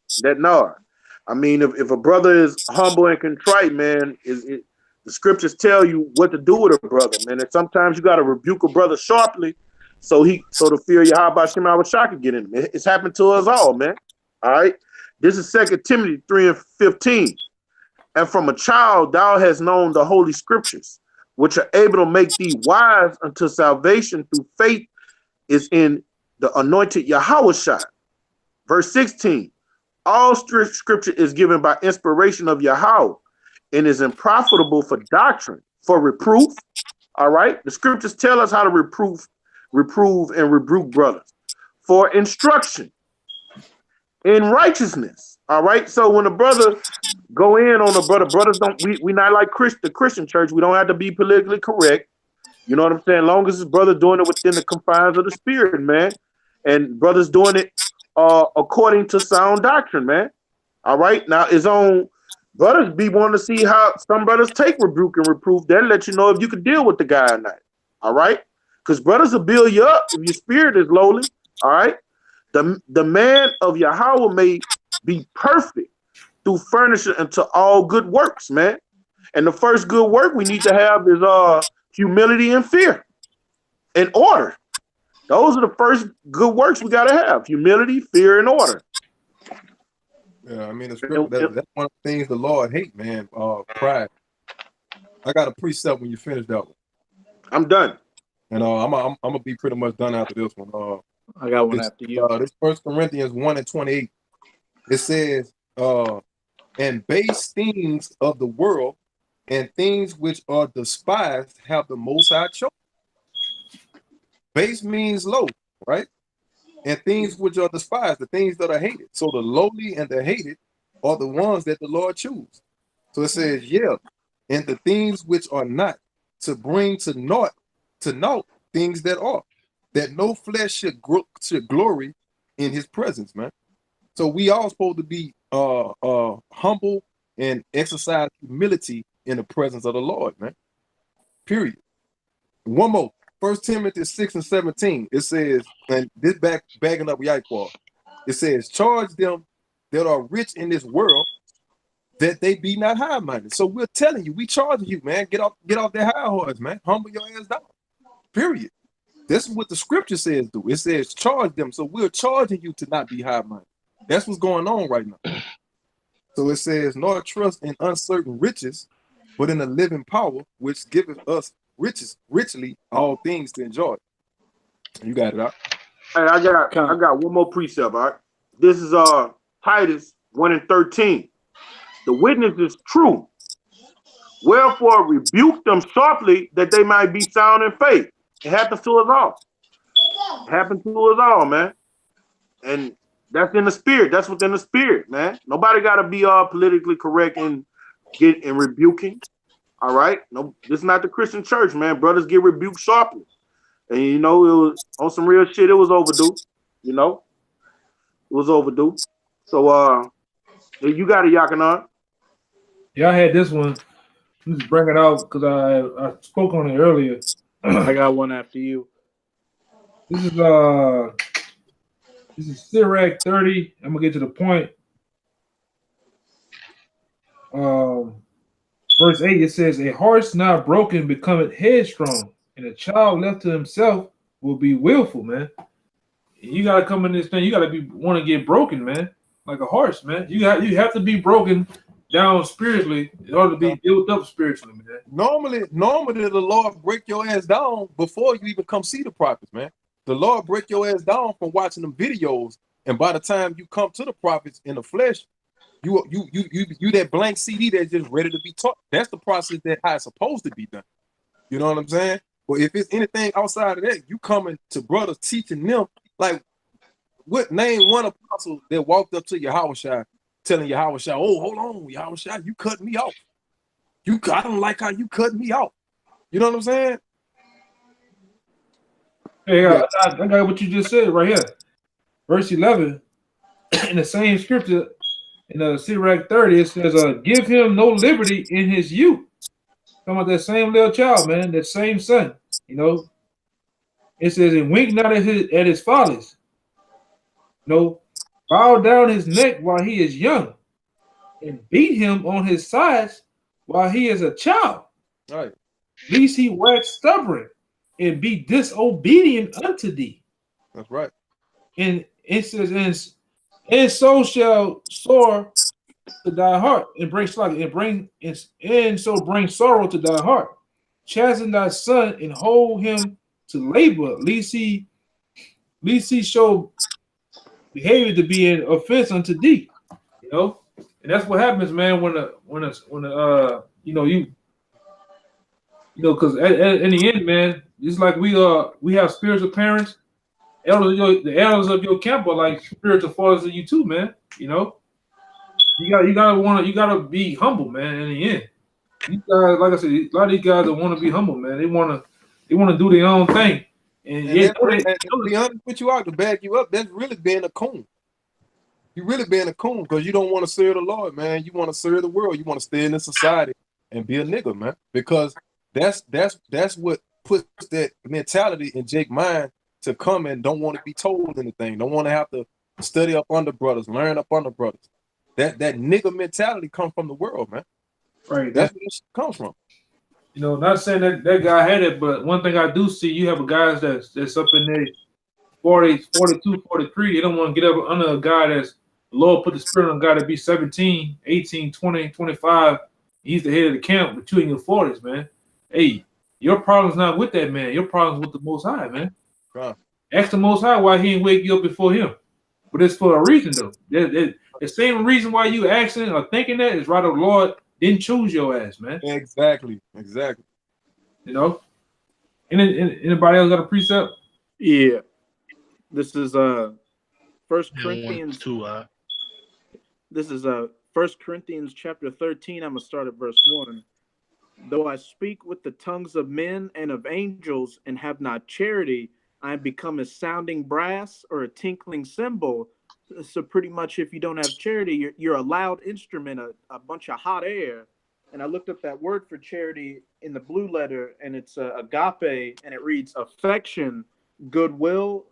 I mean, if a brother is humble and contrite, man, the scriptures tell you what to do with a brother, man. And sometimes you got to rebuke a brother sharply, so the fear of Yahweh Shema Shah can get in him. It's happened to us all, man. All right. This is 2 Timothy 3:15. "And from a child thou hast known the holy scriptures, which are able to make thee wise unto salvation through faith is in the anointed Yahweh Shah." Verse 16. "All scripture is given by inspiration of Yahweh and is unprofitable for doctrine, for reproof." All right. The scriptures tell us how to reprove and rebuke brothers, "for instruction in righteousness." All right. So when a brother go in on a brother, brothers don't, we not like the Christian church. We don't have to be politically correct. You know what I'm saying? Long as his brother doing it within the confines of the spirit, man. And brothers doing it according to sound doctrine, man. All right. Now his own brothers be wanting to see how some brothers take rebuke and reproof. They'll let you know if you can deal with the guy or not. All right. Because brothers will build you up if your spirit is lowly. All right. The man of Yahweh may be perfect through furnishing unto all good works, man. And the first good work we need to have is humility and fear and order. Those are the first good works we got to have: humility, fear, and order. Yeah, I mean, the scripture, that's one of the things the Lord hate, man. Pride. I got a precept when you finish that one. I'm done. And I'm gonna be pretty much done after this one. I got one after you. This 1 Corinthians 1:28. It says, and base things of the world and things which are despised have the Most High chosen. Base means low, right? And things which are despised, the things that are hated. So the lowly and the hated are the ones that the Lord chooses. So it says, yeah, and the things which are not, to bring to naught things that are, that no flesh should glory in his presence, man. So we all supposed to be humble and exercise humility in the presence of the Lord, man. Period. One more. 1 Timothy 6:17. It says, and this bagging up Yaiqua, it says, charge them that are rich in this world that they be not high-minded. So we're telling you, we charging you, man. Get off that high horse, man. Humble your ass down. Period. This is what the scripture says, do. It says charge them. So we're charging you to not be high-minded. That's what's going on right now. So it says, nor trust in uncertain riches, but in the living power, which giveth us richly all things to enjoy. You got it out. Hey, I got one more precept, all right? This is Titus 1:13. The witness is true. Wherefore rebuke them sharply that they might be sound in faith. It happens to us all. It happens to us all, man. And that's in the spirit. That's within the spirit, man. Nobody got to be politically correct and rebuking. All right? No, this is not the Christian church, man. Brothers get rebuked sharply. And, you know, it was on some real shit. It was overdue. You know? It was overdue. So, you got it, Yakanan. Yeah, I had this one. Let's bring it out because I spoke on it earlier. I got one after you. This is Sirach 30. I'm gonna get to the point. Verse 8, it says, a horse not broken becometh headstrong, and a child left to himself will be willful, man. You gotta come in this thing, you gotta want to get broken, man. Like a horse, man. You have to be broken down spiritually in order to be built up spiritually, man. Normally the Lord break your ass down before you even come see the prophets, man. The Lord break your ass down from watching them videos, and by the time you come to the prophets in the flesh, you that blank CD that's just ready to be taught. That's the process that how it's supposed to be done. You know what I'm saying? But if it's anything outside of that, you coming to brothers teaching them, like, what name one apostle that walked up to Yahushua telling Yahushua, oh, hold on, Yahushua, you cut me off. I don't like how you cut me off. You know what I'm saying? Hey, I got what you just said right here. Verse 11, in the same scripture, in Sirach 30, it says, give him no liberty in his youth. Talking about that same little child, man, that same son, you know. It says, and wink not at his follies. You know, bow down his neck while he is young, and beat him on his sides while he is a child. Right. Lest he wax stubborn and be disobedient unto thee. That's right. And it says, and so shall soar to thy heart and bring bring sorrow to thy heart. Chasten thy son and hold him to labor, lest he show behavior to be an offense unto thee. You know, and that's what happens, man. Because in the end, man, it's like we have spiritual parents. The elders of your camp are like spiritual fathers of you too, man. You know, you gotta be humble, man. In the end, these guys, like I said, a lot of these guys don't want to be humble, man. They want to do their own thing. And to be honest with you, to back you up, that's really being a coon. You really being a coon because you don't want to serve the Lord, man. You want to serve the world. You want to stay in this society and be a nigga, man. Because that's what puts that mentality in Jake's mind to come and don't want to be told anything. Don't want to have to study up under brothers, learn up under brothers. That nigga mentality comes from the world, man. Right. That's where this comes from. You know, not saying that guy had it, but one thing I do see, you have a guys that's up in there 40, 42, 43. They don't want to get up under a guy that's The Lord put the spirit on God to be 17, 18, 20, 25. He's the head of the camp, but you in your 40s, man. Hey, your problem's not with that man. Your problem's with the Most High, man. Right. Ask the Most High why he didn't wake you up before him. But it's for a reason, though. The same reason why you asking or thinking that is why the Lord didn't choose your ass, man. Exactly. You know? Anybody else got a precept? Yeah. This is First Corinthians. This is 1 Corinthians chapter 13. I'm gonna start at verse 1. Though I speak with the tongues of men and of angels and have not charity, I am become a sounding brass or a tinkling cymbal. So pretty much, if you don't have charity, you're a loud instrument, a bunch of hot air. And I looked up that word for charity in the blue letter, and it's agape, and it reads affection, goodwill,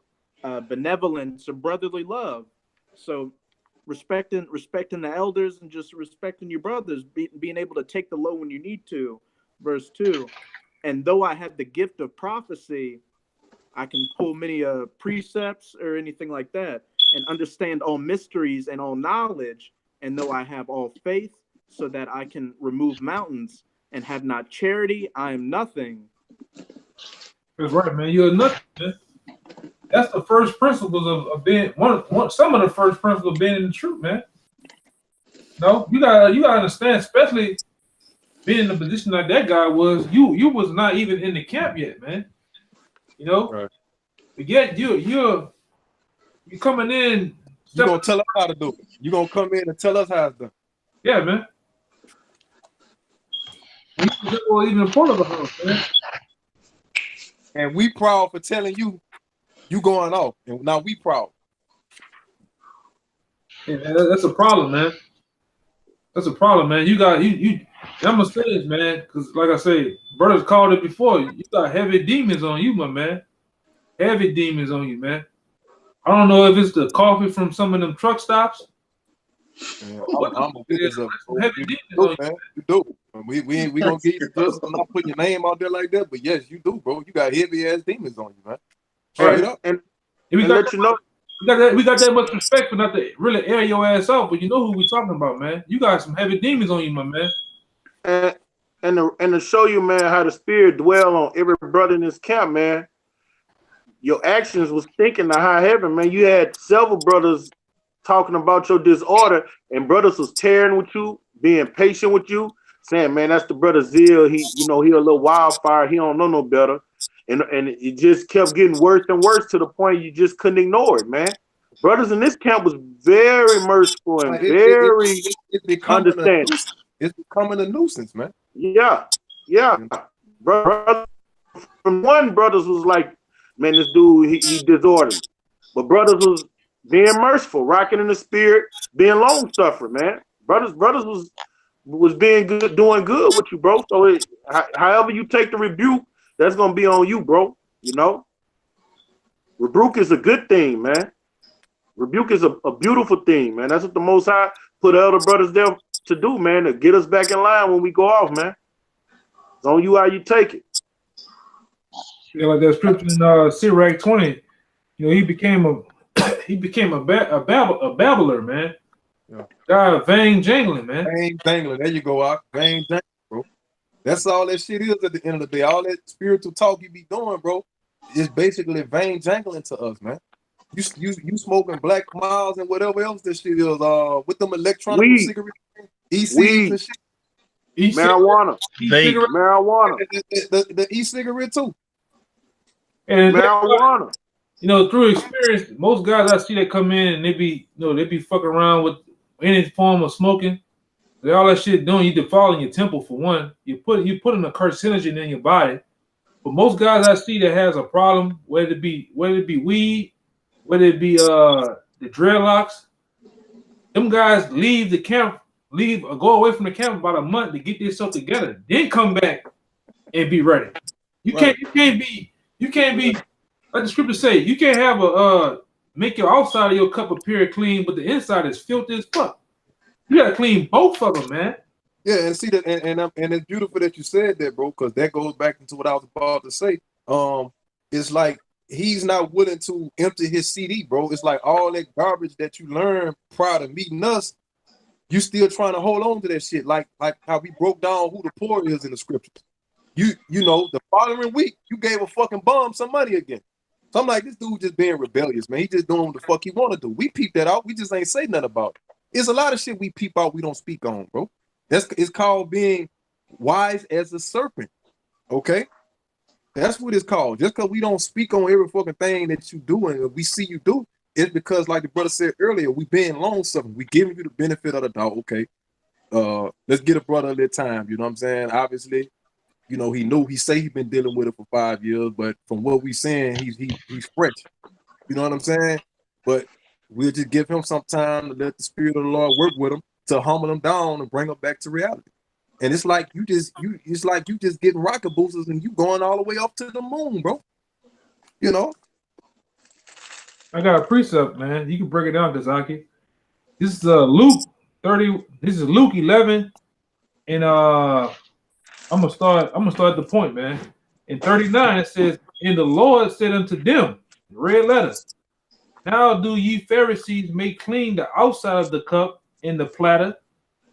benevolence, or brotherly love. So respecting the elders and just respecting your brothers, being able to take the low when you need to. Verse 2, and though I have the gift of prophecy, I can pull many precepts or anything like that, and understand all mysteries and all knowledge. And though I have all faith, so that I can remove mountains, and have not charity, I am nothing. That's right, man. You're nothing, man. That's the first principles of being some of the first principles of being in the truth, man. No, you gotta understand, especially being in the position like that guy was. You was not even in the camp yet, man. You know, Right. But yet you're coming in. You're gonna tell us how to do it. You're gonna come in and tell us how it's done. Yeah, man. Or even a part of the house, man. And we proud for telling you going off. And now we proud. Yeah, that's a problem, man. That's a problem, man. You I'm gonna say this, man, because like I say, brothers called it before. You got heavy demons on you, my man. Heavy demons on you, man. I don't know if it's the coffee from some of them truck stops. Yeah, I'm a witness of heavy demons on you, man. You do. We gonna get you just I'm not putting your name out there like that, but yes, you do, bro. You got heavy ass demons on you, man. Straight up. And we got that much respect for not to really air your ass out, but you know who we talking about, man. You got some heavy demons on you, my man. And to show you, man, how the spirit dwell on every brother in this camp, man. Your actions was thinking to high heaven, man. You had several brothers talking about your disorder, and brothers was tearing with you, being patient with you, saying, man, that's the brother Zeal. He a little wildfire. He don't know no better. And it just kept getting worse and worse to the point you just couldn't ignore it, man. Brothers in this camp was very merciful and very understanding. It's becoming a nuisance, man. Yeah. Brother, from one, brothers was like, man, this dude, he disorderly. But brothers was being merciful, rocking in the spirit, being long suffering, man. Brothers was being good, doing good with you, bro. So however you take the rebuke, that's gonna be on you, bro. You know, rebuke is a good thing, man. Rebuke is a beautiful thing, man. That's what the Most High put other brothers there to do, man, to get us back in line when we go off, man. It's on you how you take it. Yeah, like that scripture in Sirach 20, you know, he became a babbler, man. Yeah. God, vain jangling, man. Vain jangling. There you go, Ak. Vain jangling, bro. That's all that shit is at the end of the day. All that spiritual talk you be doing, bro, is basically vain jangling to us, man. You smoking Black Miles and whatever else this shit is, with them electronic cigarettes, e-cigs and shit. Marijuana. Marijuana. The e-cigarette too. And marijuana. You know, through experience, most guys I see that come in and they be fucking around with any form of smoking. All that shit doing, you defiling your temple for one. You putting a carcinogen in your body. But most guys I see that has a problem, whether it be weed, whether it be the dreadlocks, them guys leave the camp, or go away from the camp about a month to get themselves together, then come back and be ready. You can't be like the scripture say, you can't have make your outside of your cup appear clean, but the inside is filthy as fuck. You gotta clean both of them, man. Yeah, and see that, and it's beautiful that you said that, bro, because that goes back into what I was about to say. It's like he's not willing to empty his CD, bro. It's like all that garbage that you learned prior to meeting us, you still trying to hold on to that shit. Like how we broke down who the poor is in the scriptures. You know, the following week, you gave a fucking bum some money again. So I'm like, this dude just being rebellious, man. He just doing what the fuck he want to do. We peep that out. We just ain't say nothing about it. It's a lot of shit we peep out we don't speak on, bro. It's called being wise as a serpent. Okay? That's what it's called. Just because we don't speak on every fucking thing that you do and we see you do, it's because, like the brother said earlier, we being long suffering. We giving you the benefit of the doubt. Okay. Let's get a brother a little time. You know what I'm saying? Obviously, you know, he say he been dealing with it for 5 years, but from what we saying, he's fresh. You know what I'm saying? But we'll just give him some time to let the Spirit of the Lord work with him to humble him down and bring him back to reality. And it's like you just getting rocket boosters and you going all the way up to the moon, bro. You know. I got a precept, man. You can break it down, Kazaki. This is Luke 30. This is Luke 11, and I'm gonna start at the point, man. In 39, it says, "And the Lord said unto them, red letter, now do ye Pharisees make clean the outside of the cup and the platter,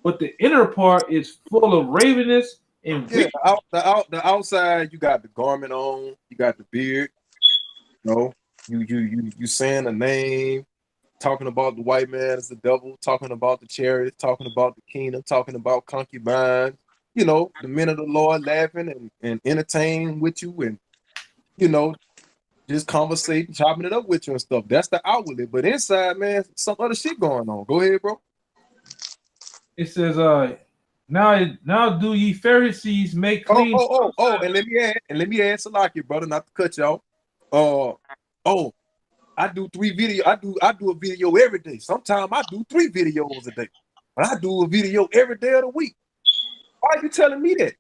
but the inner part is full of ravenous and yeah, the outside, you got the garment on, you got the beard, you know, you saying the name, talking about the white man as the devil, talking about the chariot, talking about the kingdom, talking about concubines, you know, the men of the Lord laughing and entertaining with you and, you know, just conversating, chopping it up with you and stuff. That's the outwardly, but inside, man, some other shit going on. Go ahead, bro. It says, now do ye Pharisees make clean. And let me add Salaki, brother, not to cut y'all. I do 3 video. I do a video every day. Sometimes I do 3 videos a day. But I do a video every day of the week. Why are you telling me that?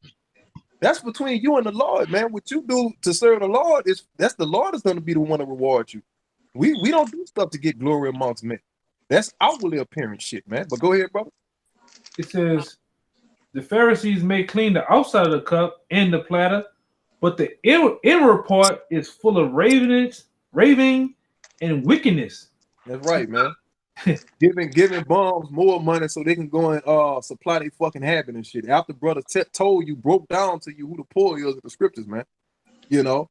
That's between you and the Lord, man. What you do to serve the Lord that's the Lord is going to be the one to reward you. We don't do stuff to get glory amongst men. That's outwardly apparent shit, man. But go ahead, brother. It says, the Pharisees may clean the outside of the cup and the platter, but the inner part is full of raving, and wickedness. That's right, man. giving bums more money so they can go and supply their fucking habit and shit. After brother told you, broke down to you who the poor is in the scriptures, man. You know,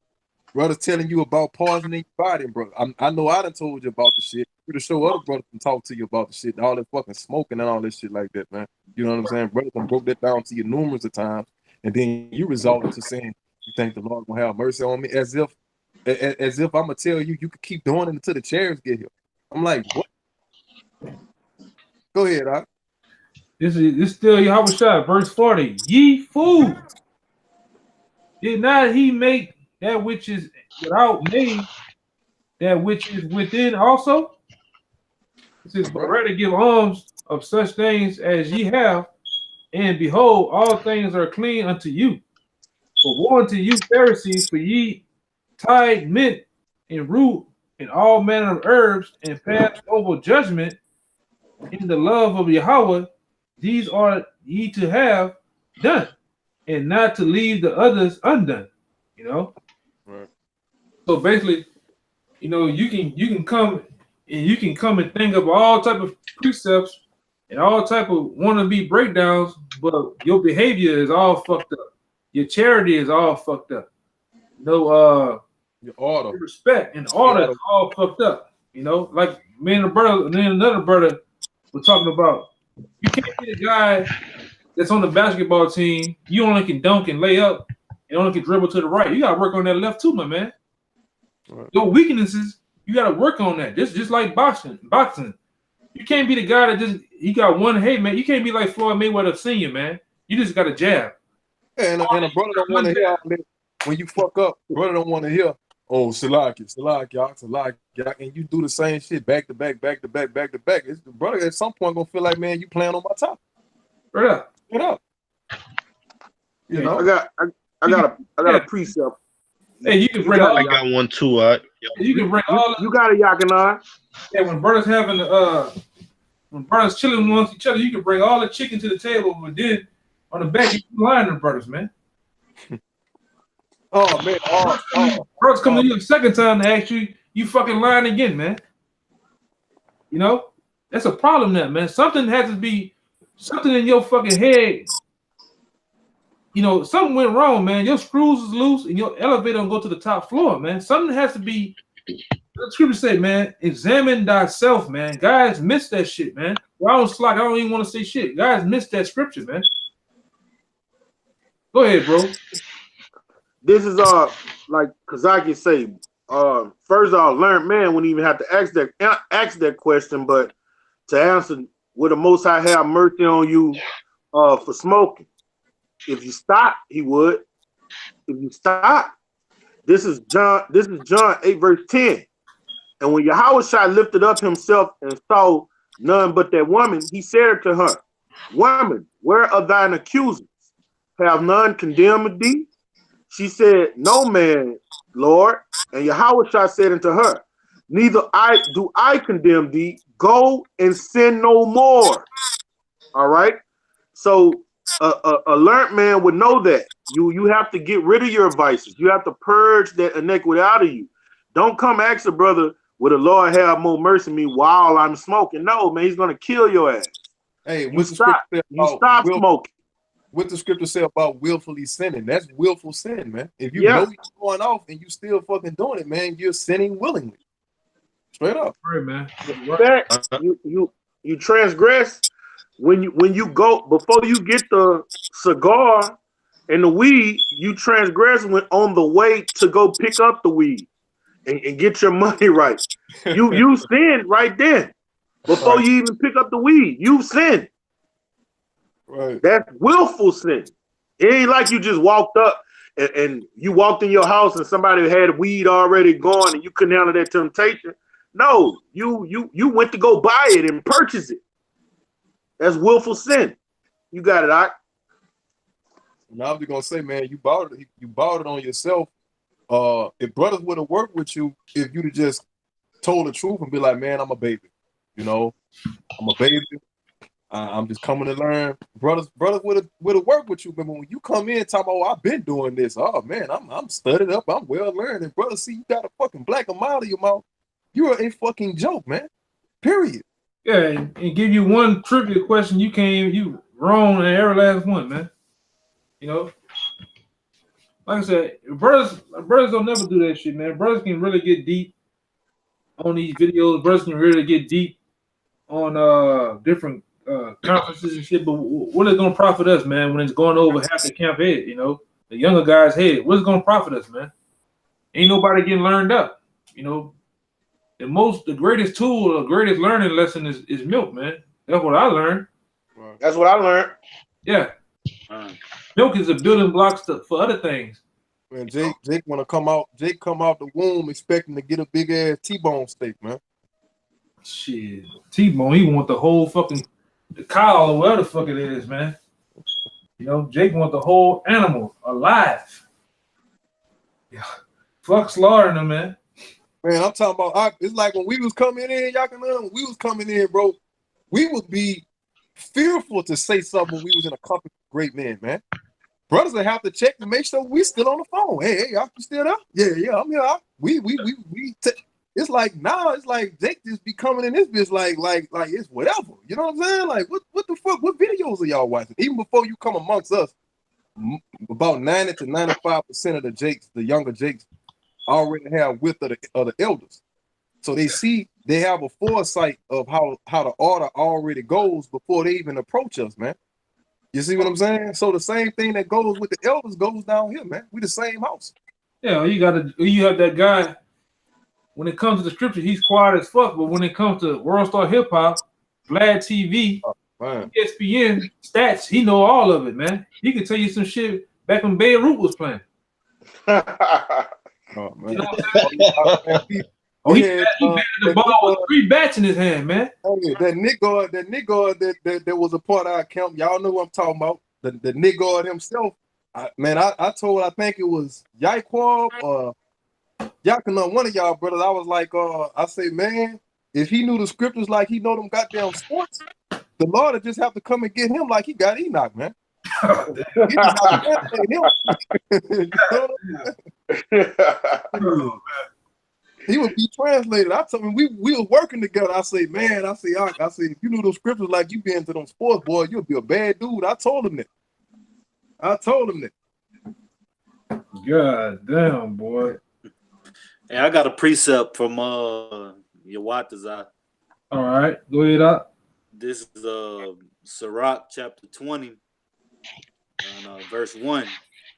brother telling you about poisoning your body, bro. I know I done told you about the shit. You to show other brothers can talk to you about the shit, all that fucking smoking and all this shit like that, man. You know what I'm saying? Brother done broke that down to you numerous of times, and then you resorted to saying you think the Lord gonna have mercy on me, as if I'm gonna tell you you could keep doing it until the chairs get here. I'm like, what? Go ahead, Doc. This is still Yahweh Shai, verse 40. Ye fools, did not he make that which is without made that which is within also? It says, but rather give alms of such things as ye have, and behold, all things are clean unto you. But woe unto you, Pharisees, for ye tithe mint and root and all manner of herbs, and pass over judgment in the love of Yahweh. These are ye to have done, and not to leave the others undone. You know. Right. So basically, you know, you can come and think of all type of precepts and all type of wannabe breakdowns, but your behavior is all fucked up. Your charity is all fucked up. No, your order, respect and order is all fucked up. You know, like me and a brother, and then another brother were talking about. You can't be the guy that's on the basketball team. You only can dunk and lay up, and only can dribble to the right. You gotta work on that left too, my man. Right. Your weaknesses, you gotta work on that. Just like boxing. You can't be the guy that he got one. Hey man, you can't be like Floyd Mayweather Senior, man. You just got a jab. Yeah, and a brother don't want to hear when you fuck up. Brother don't want to hear, oh, Salaki, and you do the same shit back to back. It's the brother at some point gonna feel like, man, you playing on my top. Right up. What up? You know, I got a precept. Hey, you can bring. I got one too. You can bring all. You got it, Yakinar. Yeah, when brothers having when brothers chilling amongst each other, you can bring all the chicken to the table, but then on the back you lying to brothers, man. Oh man, Brothers coming to you a second time to ask you, you fucking lying again, man. You know, that's a problem there, man. Something has to be something in your fucking head. You know, something went wrong, man. Your screws is loose and your elevator don't go to the top floor, man. Something has to be. The scripture said, man, examine thyself, man. Guys miss that shit, man. Well, I don't slack. I don't even want to say shit. Guys miss that scripture, man. Go ahead, bro. This is like Kazaki say, first off, learned man wouldn't even have to ask that question, but to answer, would the Most High have mercy on you for smoking? If you stop, he would. If you stop, this is John 8 verse 10. And when Yahushua lifted up himself and saw none but that woman, he said to her, Woman, where are thine accusers? Have none condemned thee? She said, No man, Lord. And Yahushua said unto her, Neither do I condemn thee. Go and sin no more. All right. So a learned man would know that you have to get rid of your vices. You have to purge that iniquity out of you. Don't come ask a brother, will the Lord have more mercy on me while I'm smoking? No, man, he's gonna kill your ass. Hey, you stop smoking. What the scripture say about willfully sinning? That's willful sin, man. If you know you're going off and you still fucking doing it, man, you're sinning willingly. Straight up. Right, man. Right. You transgress when you go before you get the cigar and the weed, you transgress when on the way to go pick up the weed and get your money right. You sinned right then. Before you even pick up the weed, you sinned. Right. That's willful sin. It ain't like you just walked up and you walked in your house and somebody had weed already gone and you couldn't handle that temptation. No, you went to go buy it and purchase it. That's willful sin. You got it, Ike. Now I was gonna say, man, you bought it on yourself. If brothers would have worked with you, if you'd have just told the truth and be like, man, I'm a baby. You know, I'm a baby. I'm just coming to learn. Brothers would have worked with you, but when you come in talking about, oh, I've been doing this. Oh man, I'm studied up. I'm well learned. And brothers see you got a fucking black a mile of your mouth. You're a fucking joke, man. Period. Yeah, and give you one trivia question. You wrong in every last one, man. You know, like I said, brothers don't never do that shit, man. Brothers can really get deep on these videos. Brothers can really get deep on different conferences and shit. But what is gonna profit us, man? When it's going over half the camp head, you know, the younger guys' head. What's gonna profit us, man? Ain't nobody getting learned up, you know. The greatest tool, the greatest learning lesson is milk, man. That's what I learned. That's what I learned. Yeah. Milk is a building block for other things. Man, Jake wanna come out. Jake come out the womb expecting to get a big ass T-bone steak, man. Shit, T-bone. He want the whole fucking cow or whatever the fuck it is, man. You know, Jake want the whole animal alive. Yeah. Fuck slaughtering them, man. Man, I'm talking about. It's like when we was coming in, y'all can know when we was coming in, bro. We would be fearful to say something when we was in a company of great men, man. Brothers would have to check to make sure we still on the phone. Hey, y'all still there? Yeah, I'm here. It's like now, it's like Jake just be coming in this bitch like it's whatever. You know what I'm saying? Like what the fuck? What videos are y'all watching? Even before you come amongst us, about 90 to 95% of the younger Jakes, already have width of the elders. So they have a foresight of how the order already goes before they even approach us, man. You see what I'm saying? So the same thing that goes with the elders goes down here, man. We the same house. Yeah, you have that guy. When it comes to the scripture, he's quiet as fuck. But when it comes to World Star Hip Hop, Vlad TV, ESPN stats, he know all of it, man. He can tell you some shit back when Beirut was playing. Oh man! You know what I'm saying? He batted the ball with 3 bats in his hand, man. Hey, that nigga that was a part of our camp. Y'all know what I'm talking about. The nigga himself. I think it was Yaquab y'all can know one of y'all brothers. I was like, I say, man, if he knew the scriptures like he know them goddamn sports, the Lord would just have to come and get him like he got Enoch, man. He just got to translate him. He would be translated. I told him we were working together. I say, man, I say, if you knew those scriptures like you be into them sports, boy, you'll be a bad dude. I told him that. God damn, boy. Hey, I got a precept from Yawatazai. All right, go ahead up. This is Sirach chapter 20, verse 1.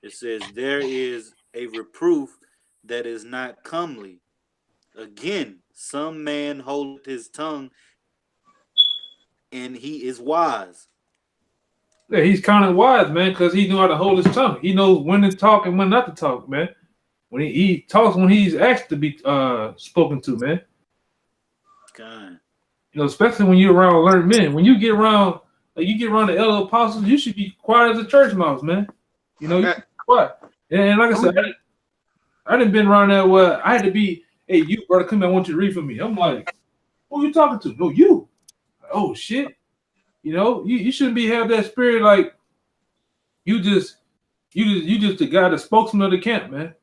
It says, there is a reproof that is not comely. Again, some man holdeth his tongue, and he is wise. Yeah, he's kind of wise, man, because he know how to hold his tongue. He knows when to talk and when not to talk, man. When he talks when he's asked to be spoken to, man. God. You know, especially when you're around learned men. When you get around, the elder apostles, you should be quiet as a church mouse, man. You know, you quiet. And like I said, I didn't been around that where I had to be, hey, you brother, come here, I want you to read for me. I'm like, who are you talking to? No, you. Oh shit. You know, you shouldn't be have that spirit like you just the guy, the spokesman of the camp, man.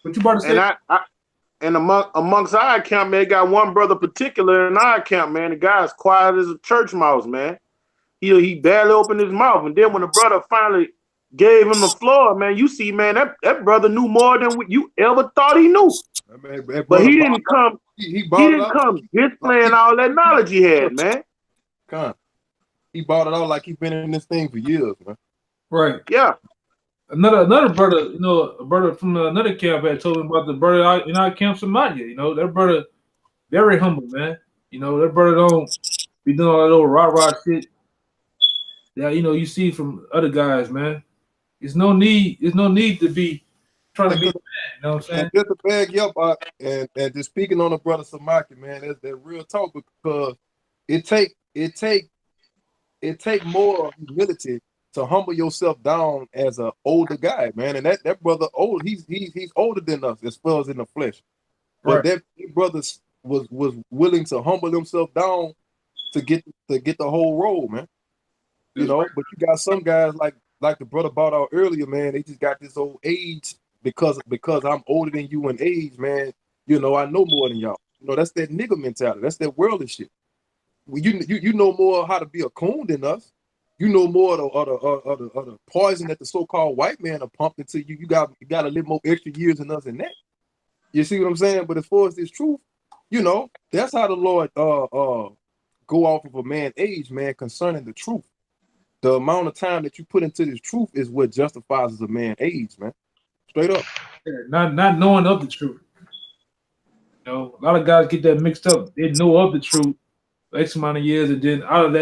What you about to say? And amongst our camp, man, got one brother particular in our camp, man. The guy's quiet as a church mouse, man. He barely opened his mouth, and then when the brother finally gave him the floor, man, you see, man, that brother knew more than what you ever thought he knew. But he didn't come. He didn't come displaying all that knowledge he had, man. He bought it out like he been in this thing for years, man. Right. Yeah. Another brother, you know, a brother from another camp had told me about the brother in our camp, Somalia. You know, that brother very humble, man. You know, that brother don't be doing all that old rah shit that, you know, you see from other guys, man. There's no need to be trying to be man, you know what I'm saying? And just to bag you up, and just speaking on the brother Samaki, man, that's that real talk, because it take more humility to humble yourself down as an older guy, man. And that brother old, he's older than us as far as in the flesh. But that brother was willing to humble himself down to get the whole role, man. You know, but you got some guys like the brother brought out earlier, man. They just got this old age because I'm older than you in age, man. You know, I know more than y'all. You know, that's that nigga mentality. That's that worldly shit. Well, you know more how to be a coon than us. You know more of the poison that the so-called white man are pumped into you. You got a little more extra years than us in that. You see what I'm saying? But as far as this truth, you know, that's how the Lord go off of a man's age, man, concerning the truth. The amount of time that you put into this truth is what justifies a man's age, man. Straight up. Yeah, not knowing of the truth. You know, a lot of guys get that mixed up. They know of the truth X amount of years, and then out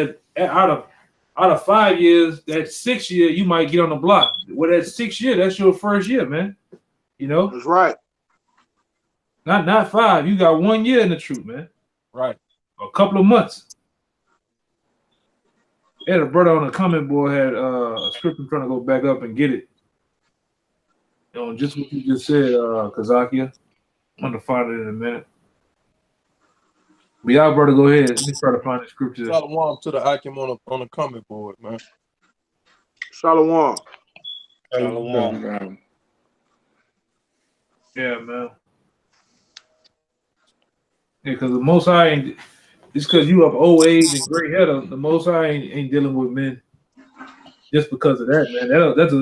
of 5 years, that 6th year you might get on the block. Well, that 6th year, that's your first year, man. You know, that's right. Not 5. You got 1 year in the truth, man. Right. A couple of months. Yeah, the brother on the comment board had a script. I'm trying to go back up and get it. You know, just what you just said, Kazakia. I'm gonna find it in a minute. But y'all, brother, go ahead. Let me try to find the scripture. Shalom to the Akim on the comment board, man. Shalom. Shalom. Yeah, man. Yeah, because the Most High ain't, just because you have old age and gray hair, the Most High ain't dealing with men just because of that, man.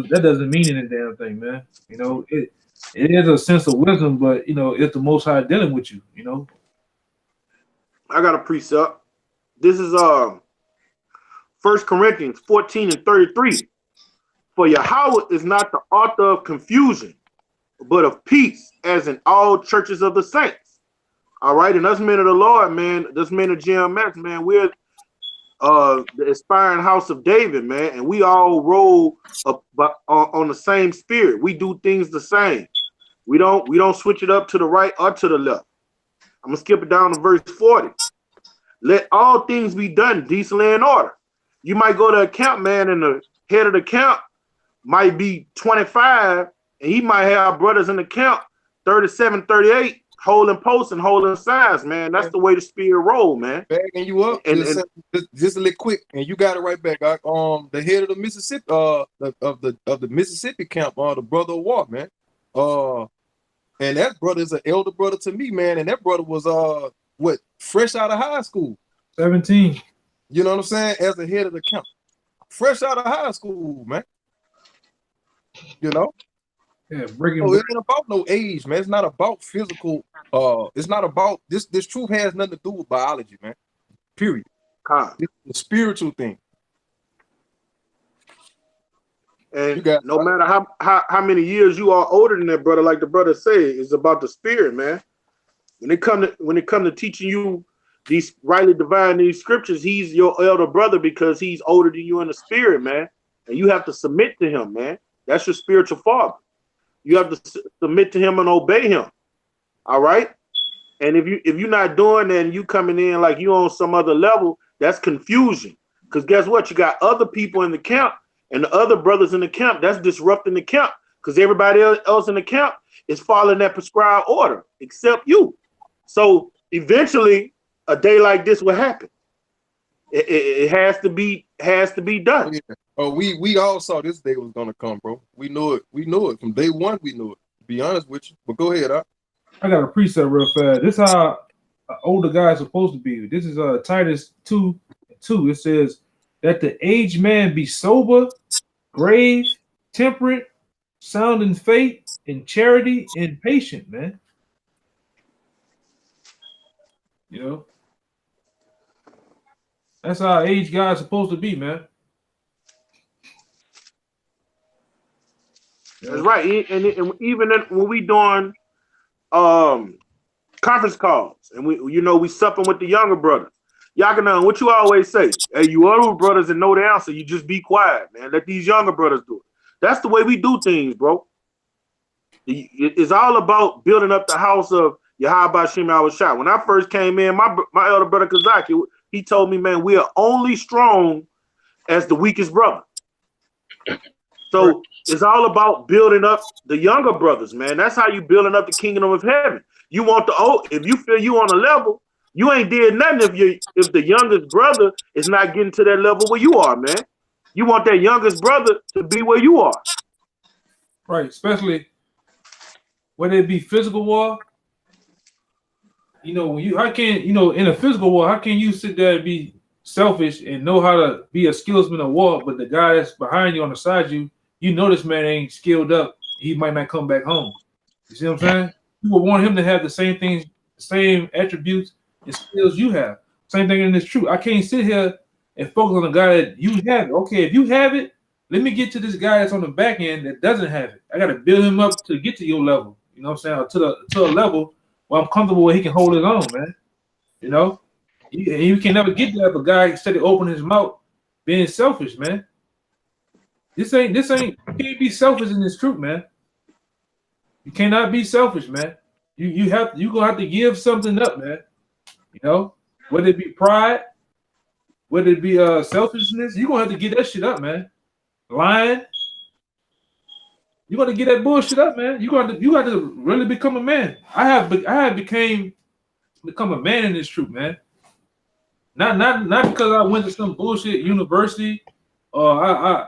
That doesn't mean any damn thing, man. You know, it is a sense of wisdom, but you know, it's the Most High dealing with you. You know. I got a precept. This is 1 Corinthians 14:33. For Yahweh is not the author of confusion, but of peace, as in all churches of the saints. All right, and us men of the Lord, man, us men of GMS, man, we're the aspiring house of David, man, and we all roll up on the same spirit. We do things the same. We don't switch it up to the right or to the left. I'm gonna skip it down to verse 40. Let all things be done decently in order. You might go to a camp, man, and the head of the camp might be 25, and he might have brothers in the camp 37, 38, holding posts and holding signs, man. That's the way the spirit roll, man. Backing you up, And just a little quick, and you got it right back. The head of the Mississippi, of the Mississippi camp, the brother of war, man. And that brother is an elder brother to me, man. And that brother was fresh out of high school, 17. You know what I'm saying? As the head of the camp, fresh out of high school, man. You know. Yeah, breaking. So it ain't about no age, man. It's not about physical. It's not about this. This truth has nothing to do with biology, man. Period. It's a spiritual thing. And no matter how many years you are older than that brother, like the brother said, it's about the spirit, man. When it come to teaching you these rightly divine these scriptures, he's your elder brother because he's older than you in the spirit, man. And you have to submit to him, man. That's your spiritual father. You have to submit to him and obey him. All right. And if you're not doing that and you coming in like you on some other level, that's confusion. Because guess what? You got other people in the camp and the other brothers in the camp that's disrupting the camp because everybody else in the camp is following that prescribed order except you. So eventually a day like this will happen. It has to be done. Yeah. Oh, we all saw this day was gonna come, bro. We knew it. We knew it from day one. We knew it. To be honest with you, but go ahead. I got a precept real fast. This is how an older guy is supposed to be. This is Titus 2:2. It says that the aged man be sober, grave, temperate, sound in faith, in charity, and patient, man. You know, that's how an aged guy is supposed to be, man. That's right. And even when we doing conference calls and we supping with the younger brothers. Yakanan, what you always say? Hey, you older brothers that know the answer, you just be quiet, man. Let these younger brothers do it. That's the way we do things, bro. It's all about building up the house of Yahweh Shem Shah. When I first came in, my elder brother Kazaki, he told me, man, we are only strong as the weakest brother. So it's all about building up the younger brothers, man. That's how you building up the kingdom of heaven. You want if you feel you on a level, you ain't did nothing if the youngest brother is not getting to that level where you are, man. You want that youngest brother to be where you are. Right, especially whether it be physical war. You know, in a physical war, how can you sit there and be selfish and know how to be a skillsman of war, but the guy that's behind you on the side you know this man ain't skilled up. He might not come back home. You see what I'm saying? You would want him to have the same things, the same attributes and skills you have. Same thing in this truth. I can't sit here and focus on the guy that you have it. Okay, if you have it, let me get to this guy that's on the back end that doesn't have it. I got to build him up to get to your level. You know what I'm saying? Or to a level where I'm comfortable where he can hold his own, man. You know? You can never get there if a guy instead of opening his mouth being selfish, man. This ain't you can't be selfish in this truth, man. You cannot be selfish, man. You're gonna have to give something up, man. You know, whether it be pride, whether it be selfishness, you're gonna have to get that shit up, man. Lying, you're gonna get that bullshit up, man. You got to really become a man. I have become a man in this truth, man. Not because I went to some bullshit university or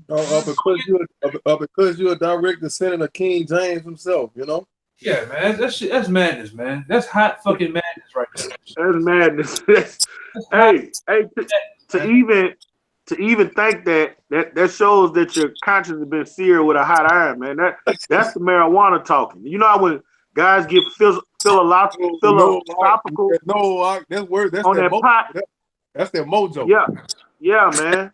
because you're a direct descendant of King James himself, you know. Yeah, man, that's madness, man. That's hot fucking madness right there. That's madness. To even think that shows that your conscience has been seared with a hot iron, man. That's the marijuana talking. You know how when guys get philosophical that's word. That's on that pot. That's their mojo. Yeah, man.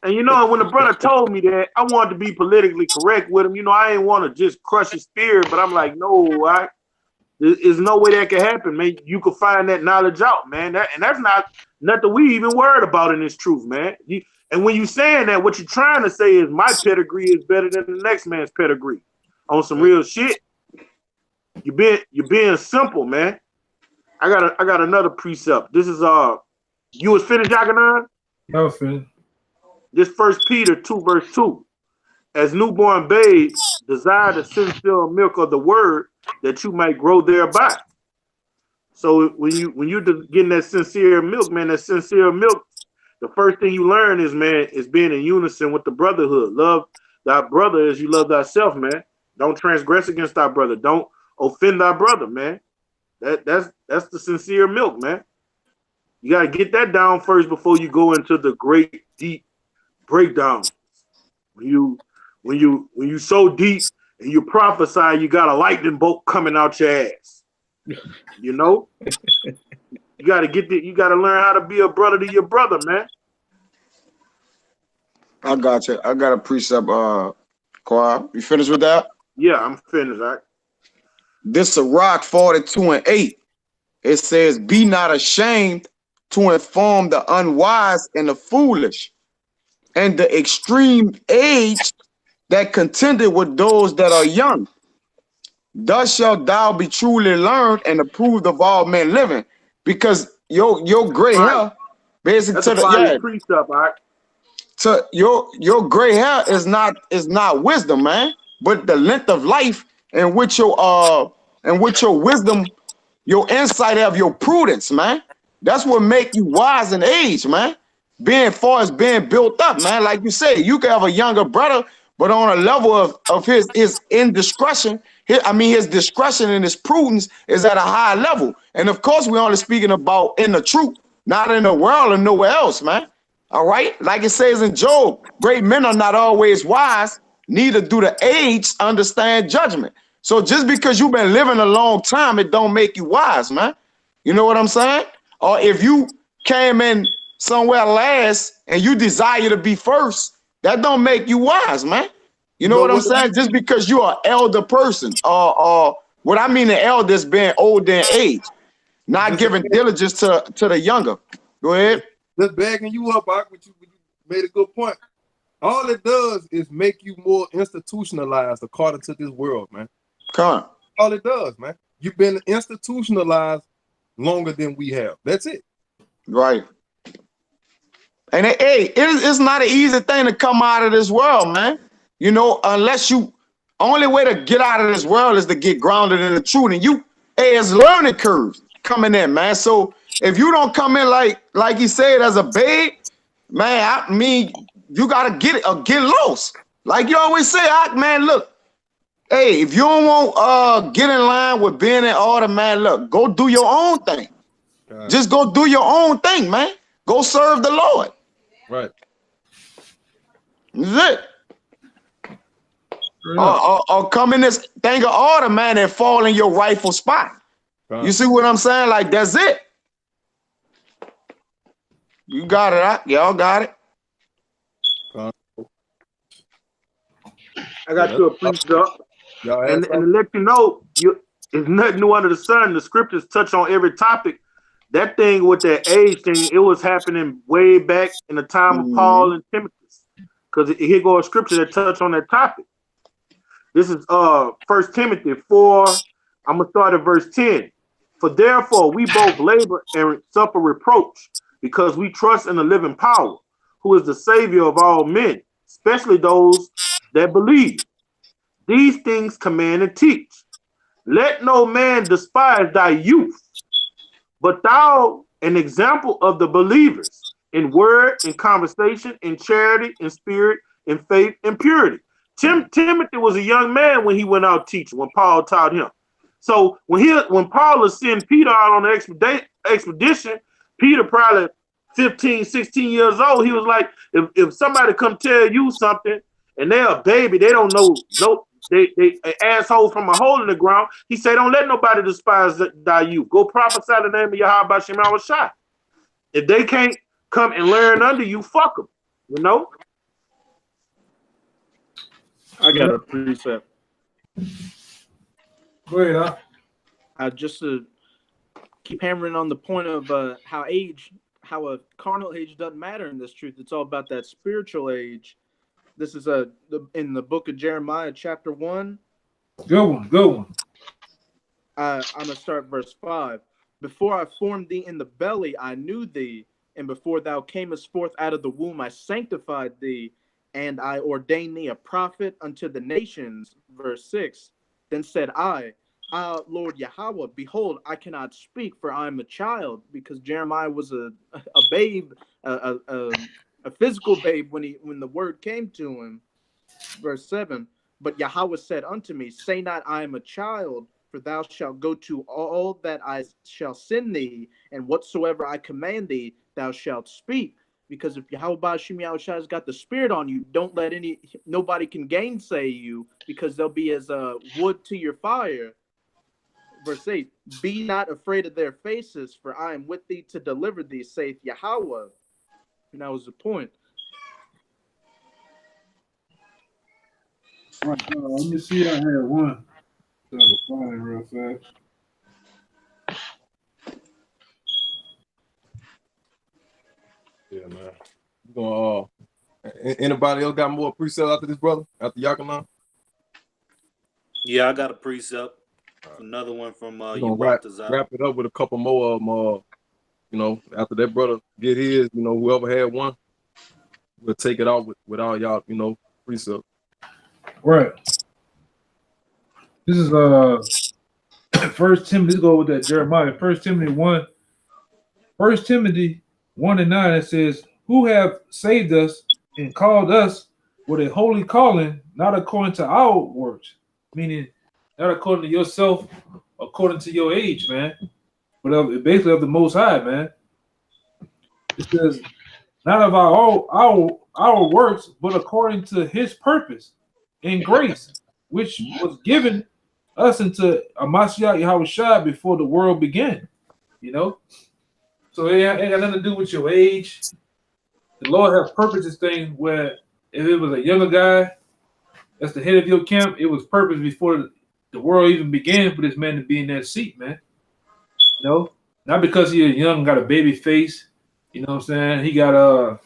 And you know, when the brother told me that, I wanted to be politically correct with him. You know, I ain't want to just crush his spirit, but I'm like, no, there's no way that can happen, man. You could find that knowledge out, man. That's not nothing we even worried about in this truth, man. And when you saying that, what you're trying to say is my pedigree is better than the next man's pedigree on some real shit. You're being simple, man. I got another precept. This is you was finished, Yakanan? I was finished. This 1 Peter 2 verse 2. As newborn babes desire the sincere milk of the word, that you might grow thereby. So when you're getting that sincere milk, man, that sincere milk, the first thing you learn is, man, is being in unison with the brotherhood. Love thy brother as you love thyself, man. Don't transgress against thy brother. Don't offend thy brother, man. That's the sincere milk, man. You gotta get that down first before you go into the great deep breakdown. When you so deep and you prophesy, you got a lightning bolt coming out your ass. You know, you gotta learn how to be a brother to your brother, man. I got you. I got a precept. Kawhi, you finished with that? Yeah, I'm finished. All right. This Sirach 42:8. It says, "Be not ashamed to inform the unwise and the foolish, and the extreme age that contended with those that are young. Thus shalt thou be truly learned and approved of all men living." Because your gray hair, basically, That's a fire precept, all right. to your gray hair is not wisdom, man, but the length of life and with your wisdom, your insight of your prudence, man. That's what make you wise in age, man. Being far as being built up, man. Like you say, you can have a younger brother, but on a level of his indiscretion, his discretion and his prudence is at a high level. And of course, we're only speaking about in the truth, not in the world and nowhere else, man. All right, like it says in Job, great men are not always wise, neither do the aged understand judgment. So just because you've been living a long time, it don't make you wise, man. You know what I'm saying? Or if you came in somewhere last and you desire to be first, that don't make you wise, man. You know what I'm saying? Just because you're an elder person, or what I mean, the elder is being older in age, not giving diligence to the younger. Go ahead. Just bagging you up, but you made a good point. All it does is make you more institutionalized according to this world, man. Come on. All it does, man. You've been institutionalized longer than we have. That's it. Right. And hey, it's not an easy thing to come out of this world, man. You know, only way to get out of this world is to get grounded in the truth. And it's learning curves coming in, man. So if you don't come in like he said as a babe, man, you gotta get lost. Like you always say, man, look, hey, if you don't want get in line with being in order, man, look, go do your own thing. Just go do your own thing, man. Go serve the Lord. Right. That's it. Or come in this thing of order, man, and fall in your rightful spot. You see what I'm saying? Like, that's it. You got it. Y'all got it. I got you a precept. And to let you know, it's nothing new under the sun. The scriptures touch on every topic. That thing with that age thing, it was happening way back in the time of Paul and Timothy. Because here go a scripture that touch on that topic. This is 1 Timothy 4. I'm going to start at verse 10. For therefore we both labor and suffer reproach, because we trust in the living power, who is the Savior of all men, especially those that believe. These things command and teach. Let no man despise thy youth, but thou an example of the believers in word, in conversation, in charity, in spirit, in faith, in purity. Timothy was a young man when he went out teaching, when Paul taught him. So when Paul was sending Peter out on the expedition, Peter probably 15, 16 years old, he was like, if somebody come tell you something and they're a baby, they don't know, they an asshole from a hole in the ground, he said, don't let nobody despise thy youth. Go prophesy the name of Yahweh Shema Shai. If they can't come and learn under you, fuck them, you know? I got a precept. Go ahead, Just to keep hammering on the point of how a carnal age doesn't matter in this truth. It's all about that spiritual age. This is in the book of Jeremiah, chapter 1. Good one. I'm going to start verse 5. Before I formed thee in the belly, I knew thee, and before thou camest forth out of the womb, I sanctified thee, and I ordained thee a prophet unto the nations. Verse 6. Then said I, Lord Yahweh, behold, I cannot speak, for I am a child, because Jeremiah was a babe, a physical babe when the word came to him. Verse 7. But Yahweh said unto me, say not, I am a child, for thou shalt go to all that I shall send thee, and whatsoever I command thee, thou shalt speak. Because if Yahweh Ba'ashim Yahushua has got the spirit on you, don't let nobody can gainsay you, because they'll be as wood to your fire. Verse 8, be not afraid of their faces, for I am with thee to deliver thee, saith Yahweh. And that was the point. Right, let me see. I had one. So I can find it real fast. Yeah, man. You gonna, anybody else got more precepts after this, brother? After Yakanan? Yeah, I got a precept. Another one from We're gonna wrap it up with a couple more of them. You know, after that brother get his, you know, whoever had one, we'll take it out with all y'all, you know, precept. Right. This is First Timothy. Let's go with that Jeremiah. First Timothy 1. First Timothy 1:9. It says, "Who have saved us and called us with a holy calling, not according to our works," meaning not according to yourself, according to your age, man, but basically of the Most High, man. It says, not of our works, but according to His purpose and grace, which was given us into Mashiach Yahushua before the world began. You know, so it ain't got nothing to do with your age. The Lord has purposed this thing where if it was a younger guy that's the head of your camp, it was purpose before the world even began for this man to be in that seat, man. You know, not because he's young, got a baby face. You know what I'm saying? He got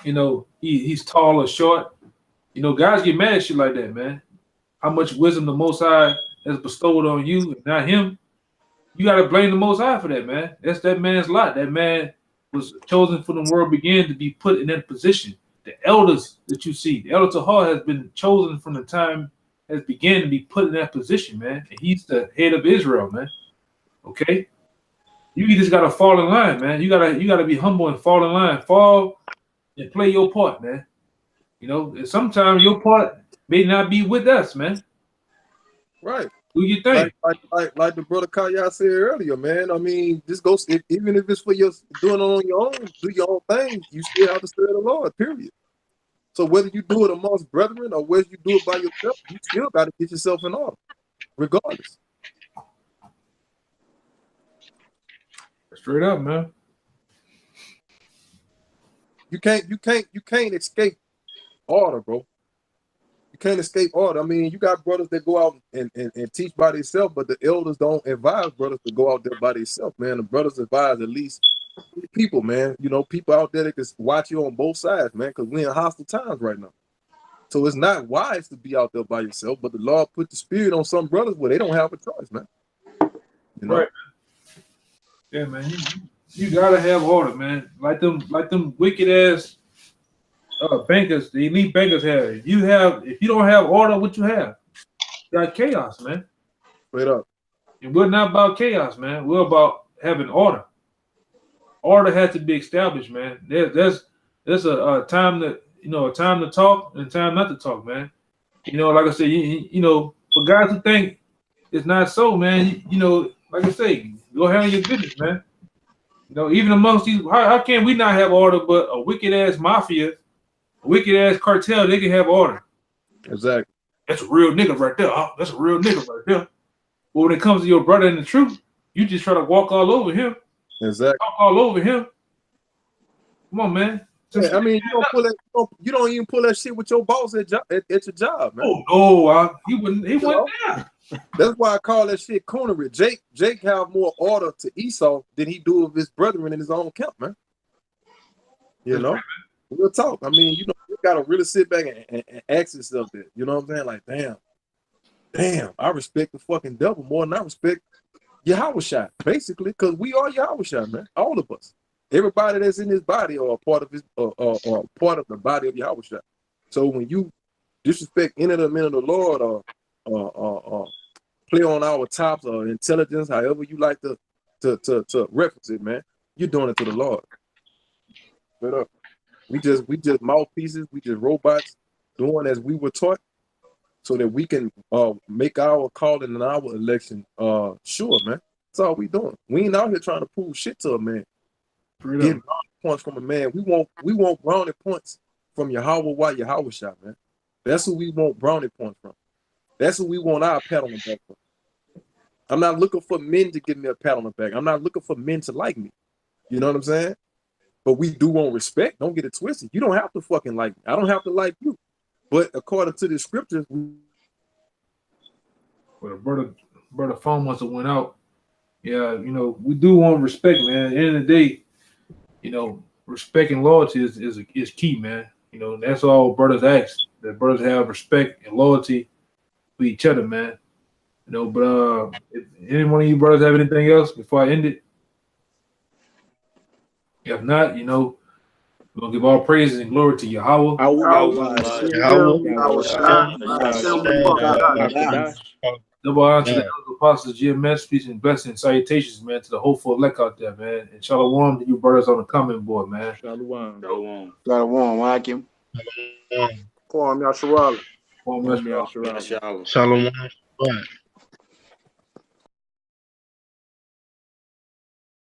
you know, he's tall or short. You know, guys get mad at shit like that, man. How much wisdom the Most High has bestowed on you, and not him. You got to blame the Most High for that, man. That's that man's lot. That man was chosen from the world began to be put in that position. The elders that you see, the elder Tahar has been chosen from the time has began to be put in that position, man. And he's the head of Israel, man. Okay? You just gotta fall in line, man. You gotta be humble and fall in line. Fall and play your part, man. You know, and sometimes your part may not be with us, man. Right. Do your thing. Like the brother Kaya said earlier, man. I mean, just go, even if it's for your doing it on your own, do your own thing. You still have to serve the Lord, period. So whether you do it amongst brethren or whether you do it by yourself, you still got to get yourself in order, regardless. Straight up, man. You can't escape order, bro. You can't escape order. I mean, you got brothers that go out and teach by themselves, but the elders don't advise brothers to go out there by themselves, man. The brothers advise at least people, man. You know, people out there that can watch you on both sides, man, because we're in hostile times right now. So it's not wise to be out there by yourself, but the Lord put the spirit on some brothers where they don't have a choice, man. You know? Right. Yeah, man. You gotta have order, man. Like them wicked ass bankers, the elite bankers have. If you don't have order, what you have? You got chaos, man. Straight up. And we're not about chaos, man. We're about having order. Order has to be established, man. There's a time to talk and a time not to talk, man. You know, like I said, you know, for guys who think it's not so, man, you know, like I say, go handle your business, man. You know, even amongst these, how can we not have order, but a wicked ass mafia, a wicked ass cartel, they can have order. Exactly. That's a real nigga right there. Oh, that's a real nigga right there. But when it comes to your brother and the truth, you just try to walk all over him. Exactly. Talk all over him. Come on, man. Yeah, I mean, you don't even pull that shit with your boss at your job, man. Oh no, he wouldn't there. That's why I call that shit coonery. Jake have more order to Esau than he do of his brethren in his own camp, man. You know, we'll talk. I mean, you know, you gotta really sit back and ask yourself that. You know what I'm saying? Like, damn, I respect the fucking devil more than I respect Yahushua, basically, because we are Yahushua, man. All of us. Everybody that's in his body are a part of his or part of the body of Yahushua. So when you disrespect any of the men of the Lord or play on our tops or intelligence, however you like to reference it, man. You're doing it to the Lord. Straight up. We just mouthpieces, we just robots doing as we were taught so that we can make our calling and our election sure, man. That's all we doing. We ain't out here trying to prove shit to a man. Getting brownie points from a man. We want brownie points from Yahweh Yahweh Shah, man. That's who we want brownie points from. That's who we want our pat on the back from. I'm not looking for men to give me a pat on the back. I'm not looking for men to like me. You know what I'm saying? But we do want respect. Don't get it twisted. You don't have to fucking like me. I don't have to like you. But according to the scriptures, well, the brother phone must have went out. Yeah, you know, we do want respect, man. At the end of the day, you know, respect and loyalty is key, man. You know, that's all brothers ask. That brothers have respect and loyalty for each other, man. You know, but if any one of you brothers have anything else before I end it? If not, you know, we're gonna give all praises and glory to Yahweh. Double honor to the apostles, GMS, peace and blessings, salutations, man, to the hopeful elect out there, man. And shalom to you brothers on the comment board, man. Shalom. Shalom, Hakim. Kwam Yasharala. Shalom. Shalom. Shalom.